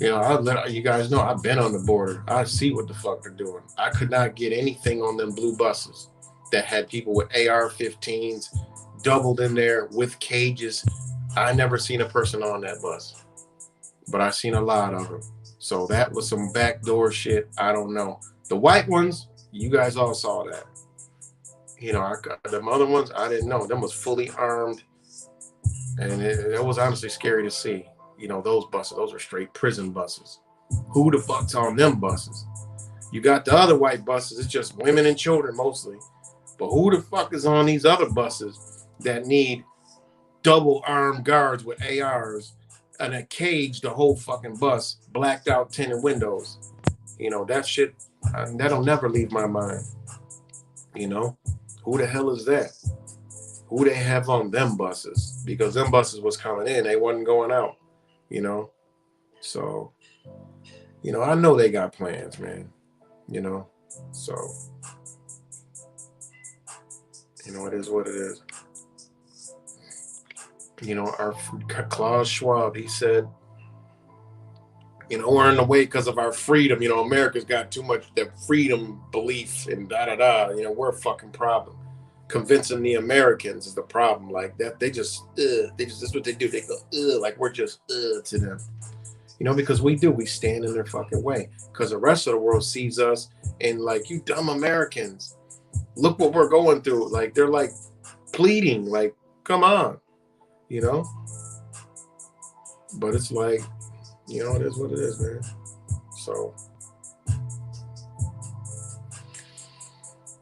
I'll let you guys know I've been on the border. I see what the fuck they're doing. I could not get anything on them blue buses that had people with AR-15s doubled in there with cages. I never seen a person on that bus, but I seen a lot of them. So that was some backdoor shit. I don't know. The white ones, you guys all saw that. I got them other ones, I didn't know. Them was fully armed, and it was honestly scary to see. Those buses, those were straight prison buses. Who the fuck's on them buses? You got the other white buses, it's just women and children mostly. But who the fuck is on these other buses that need double armed guards with ARs in a cage the whole fucking bus, blacked out tinted windows. You know, that shit, that'll never leave my mind. You know, who the hell is that? Who they have on them buses? Because them buses was coming in, they wasn't going out. You know, so you know, I know they got plans, man. You know, so you know, it is what it is. You know, our Klaus Schwab, he said, you know, we're in the way because of our freedom. You know, America's got too much that freedom belief and da da da. You know, we're a fucking problem. Convincing the Americans is the problem. Like that, they just that's what they do. They go, like we're just to them. You know, because we stand in their fucking way. Because the rest of the world sees us and like, you dumb Americans, look what we're going through. Like they're like pleading, like, come on, you know. But it's like, you know, it is what it is, man. So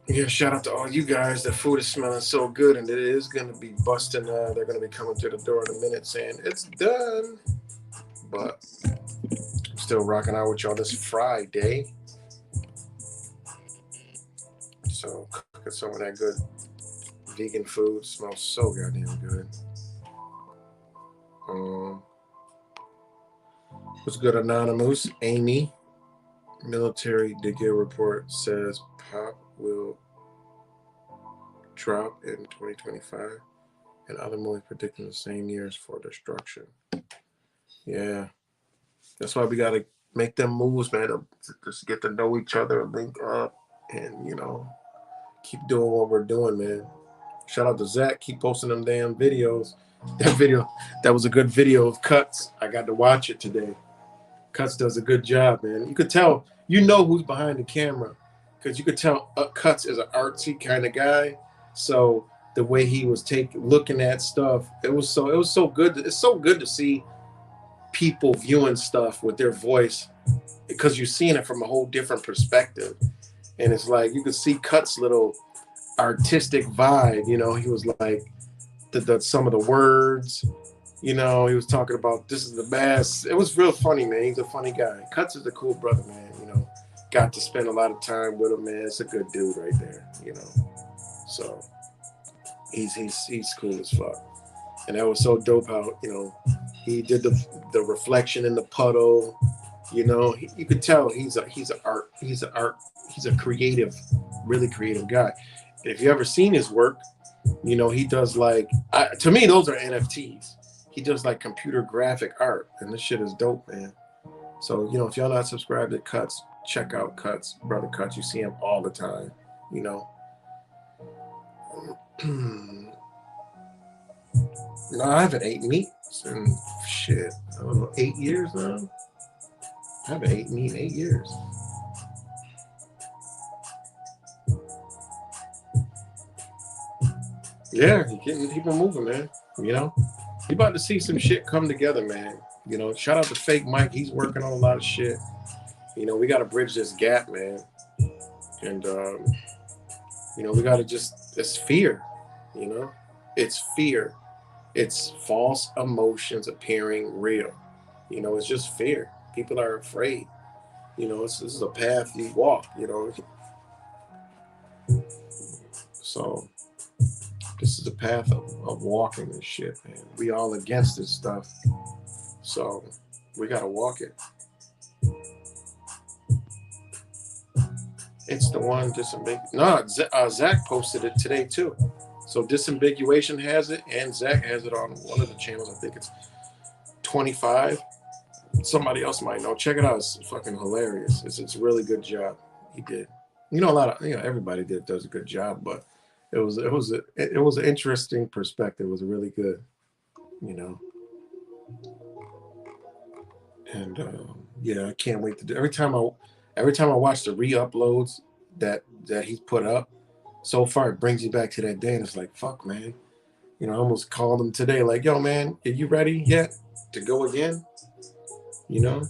yeah, shout out to all you guys. The food is smelling so good, and it is gonna be busting. They're gonna be coming through the door in a minute saying it's done. But I'm still rocking out with y'all this Friday. So cooking some of that good vegan food. Smells so goddamn good. What's good, Anonymous? Amy, military Digger report says pop will drop in 2025 and other movies predicting the same years for destruction. Yeah, that's why we got to make them moves, man, to just get to know each other, link up, and, you know, keep doing what we're doing, man. Shout out to Zach. Keep posting them damn videos. That was a good video of Cuts. I got to watch it today. Cuts does a good job, man. You could tell, you know who's behind the camera, because you could tell Cuts is an artsy kind of guy. So the way he was looking at stuff, it was so good. It's so good to see people viewing stuff with their voice, because you're seeing it from a whole different perspective. And it's like you could see Cuts' little artistic vibe. You know, he was like some of the words. You know, he was talking about this is the best. It was real funny, man. He's a funny guy. Cuts is a cool brother, man. You know, got to spend a lot of time with him, man. It's a good dude right there. You know, so he's cool as fuck. And that was so dope how, you know, he did the reflection in the puddle. You know, you could tell he's a creative, really creative guy. And if you ever seen his work, you know, he does like, to me, those are NFTs. He does like computer graphic art, and this shit is dope, man. So, you know, if y'all not subscribed to Cuts, check out Cuts, Brother Cuts. You see him all the time, you know. No, I haven't ate meat in shit, I don't know, 8 years now. I haven't eaten meat in 8 years. Yeah, keep on moving, man. You know, you about to see some shit come together, man. You know, shout out to Fake Mike. He's working on a lot of shit. You know, we got to bridge this gap, man. And, you know, we got to it's fear, you know, it's fear. It's false emotions appearing real. You know, it's just fear. People are afraid. You know, this is a path you walk, you know. So this is the path of walking this shit, man. We all against this stuff. So we got to walk it. It's the one Zach posted it today too. So Disambiguation has it, and Zach has it on one of the channels. I think it's 25. Somebody else might know. Check it out. It's fucking hilarious. It's a really good job he did. You know, everybody does a good job, but it was an interesting perspective. It was really good, you know. And yeah, I can't wait to do. Every time I watch the re-uploads that he's put up so far, it brings you back to that day, and it's like, fuck, man. You know, I almost called him today, like, yo, man, are you ready yet to go again? You know.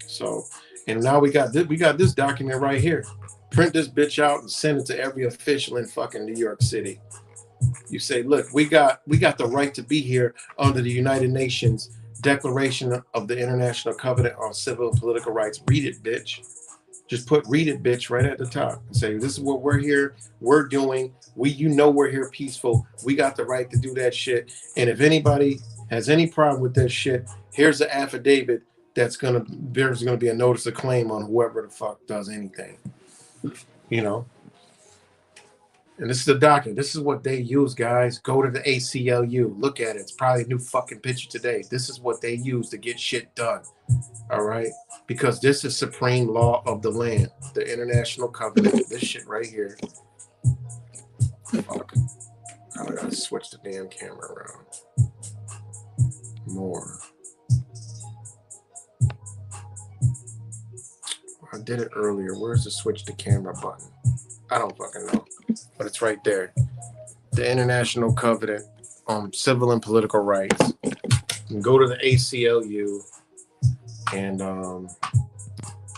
So, and now we got this document right here. Print this bitch out and send it to every official in fucking New York City. You say, look, we got the right to be here under the United Nations Declaration of the International Covenant on Civil and Political Rights. Read it, bitch. Just put "read it, bitch" right at the top and say, this is what we're here, we're doing. We're here peaceful. We got the right to do that shit. And if anybody has any problem with that shit, here's the affidavit there's gonna be a notice of claim on whoever the fuck does anything. You know? And this is the document. This is what they use, guys. Go to the ACLU. Look at it. It's probably a new fucking picture today. This is what they use to get shit done. All right? Because this is supreme law of the land. The International Covenant. This shit right here. Fuck. I gotta switch the damn camera around. More. I did it earlier. Where's the switch the camera button? I don't fucking know. But it's right there. The International Covenant on Civil and Political Rights. You can go to the ACLU and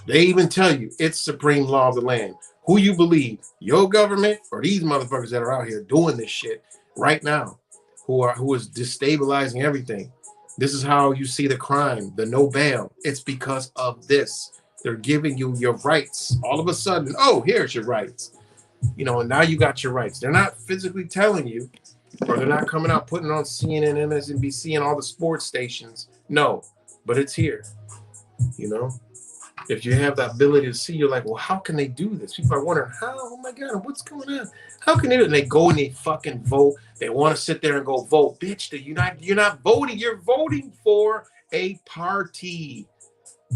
they even tell you it's supreme law of the land. Who you believe, your government or these motherfuckers that are out here doing this shit right now, who is destabilizing everything. This is how you see the crime, the no bail. It's because of this. They're giving you your rights. All of a sudden, oh, here's your rights. You know, and now you got your rights. They're not physically telling you, or they're not coming out putting on CNN, MSNBC, and all the sports stations. No, but it's here. You know, if you have the ability to see, you're like, well, how can they do this? People are wondering, how? Oh my God, what's going on? How can they do it? And they go and they fucking vote. They want to sit there and go vote. Bitch, you're not voting. You're voting for a party.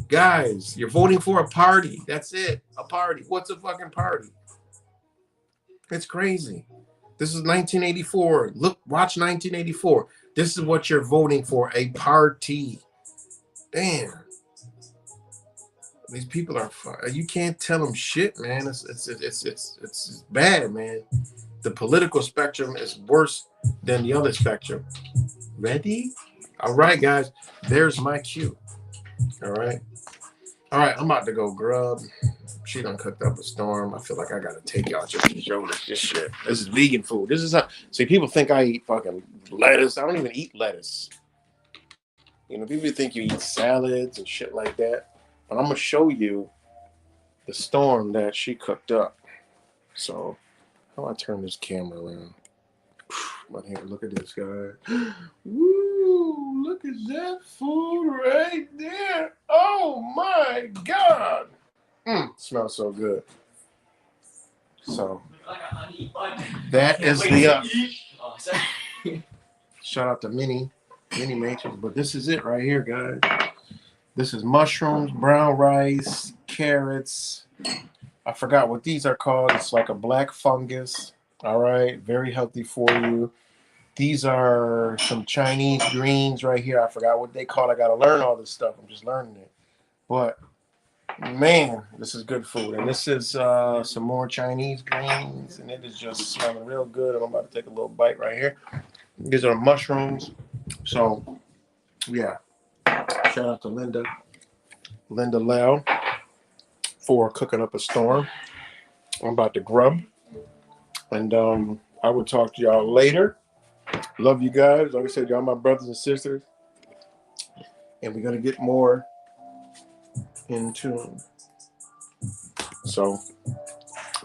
Guys, you're voting for a party. That's it. A party. What's a fucking party? It's crazy. This is 1984. Look, watch 1984. This is what you're voting for, a party. Damn. These people are, you can't tell them shit, man. It's bad, man. The political spectrum is worse than the other spectrum. Ready? All right, guys. There's my cue. All right. I'm about to go grub. She done cooked up a storm. I feel like I gotta take y'all just to show this shit. This is vegan food. This is how. See, people think I eat fucking lettuce. I don't even eat lettuce. You know, people think you eat salads and shit like that. But I'm gonna show you the storm that she cooked up. So, how do I turn this camera around? But here, look at this guy. Woo! Look at that food right there. Oh my God! Smells so good. So that is the shout out to Mini Matrix. But this is it right here, guys. This is mushrooms, brown rice, carrots. I forgot what these are called. It's like a black fungus. All right, very healthy for you. These are some Chinese greens right here. I forgot what they call it. I got to learn all this stuff. I'm just learning it. But man, this is good food. And this is some more Chinese greens. And it is just smelling real good. I'm about to take a little bite right here. These are mushrooms. So, yeah. Shout out to Linda Lau for cooking up a storm. I'm about to grub. And I will talk to y'all later. Love you guys. Like I said, y'all my brothers and sisters. And we're going to get more in tune. So,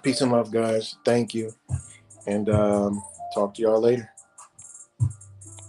peace and love, guys. Thank you. And talk to y'all later.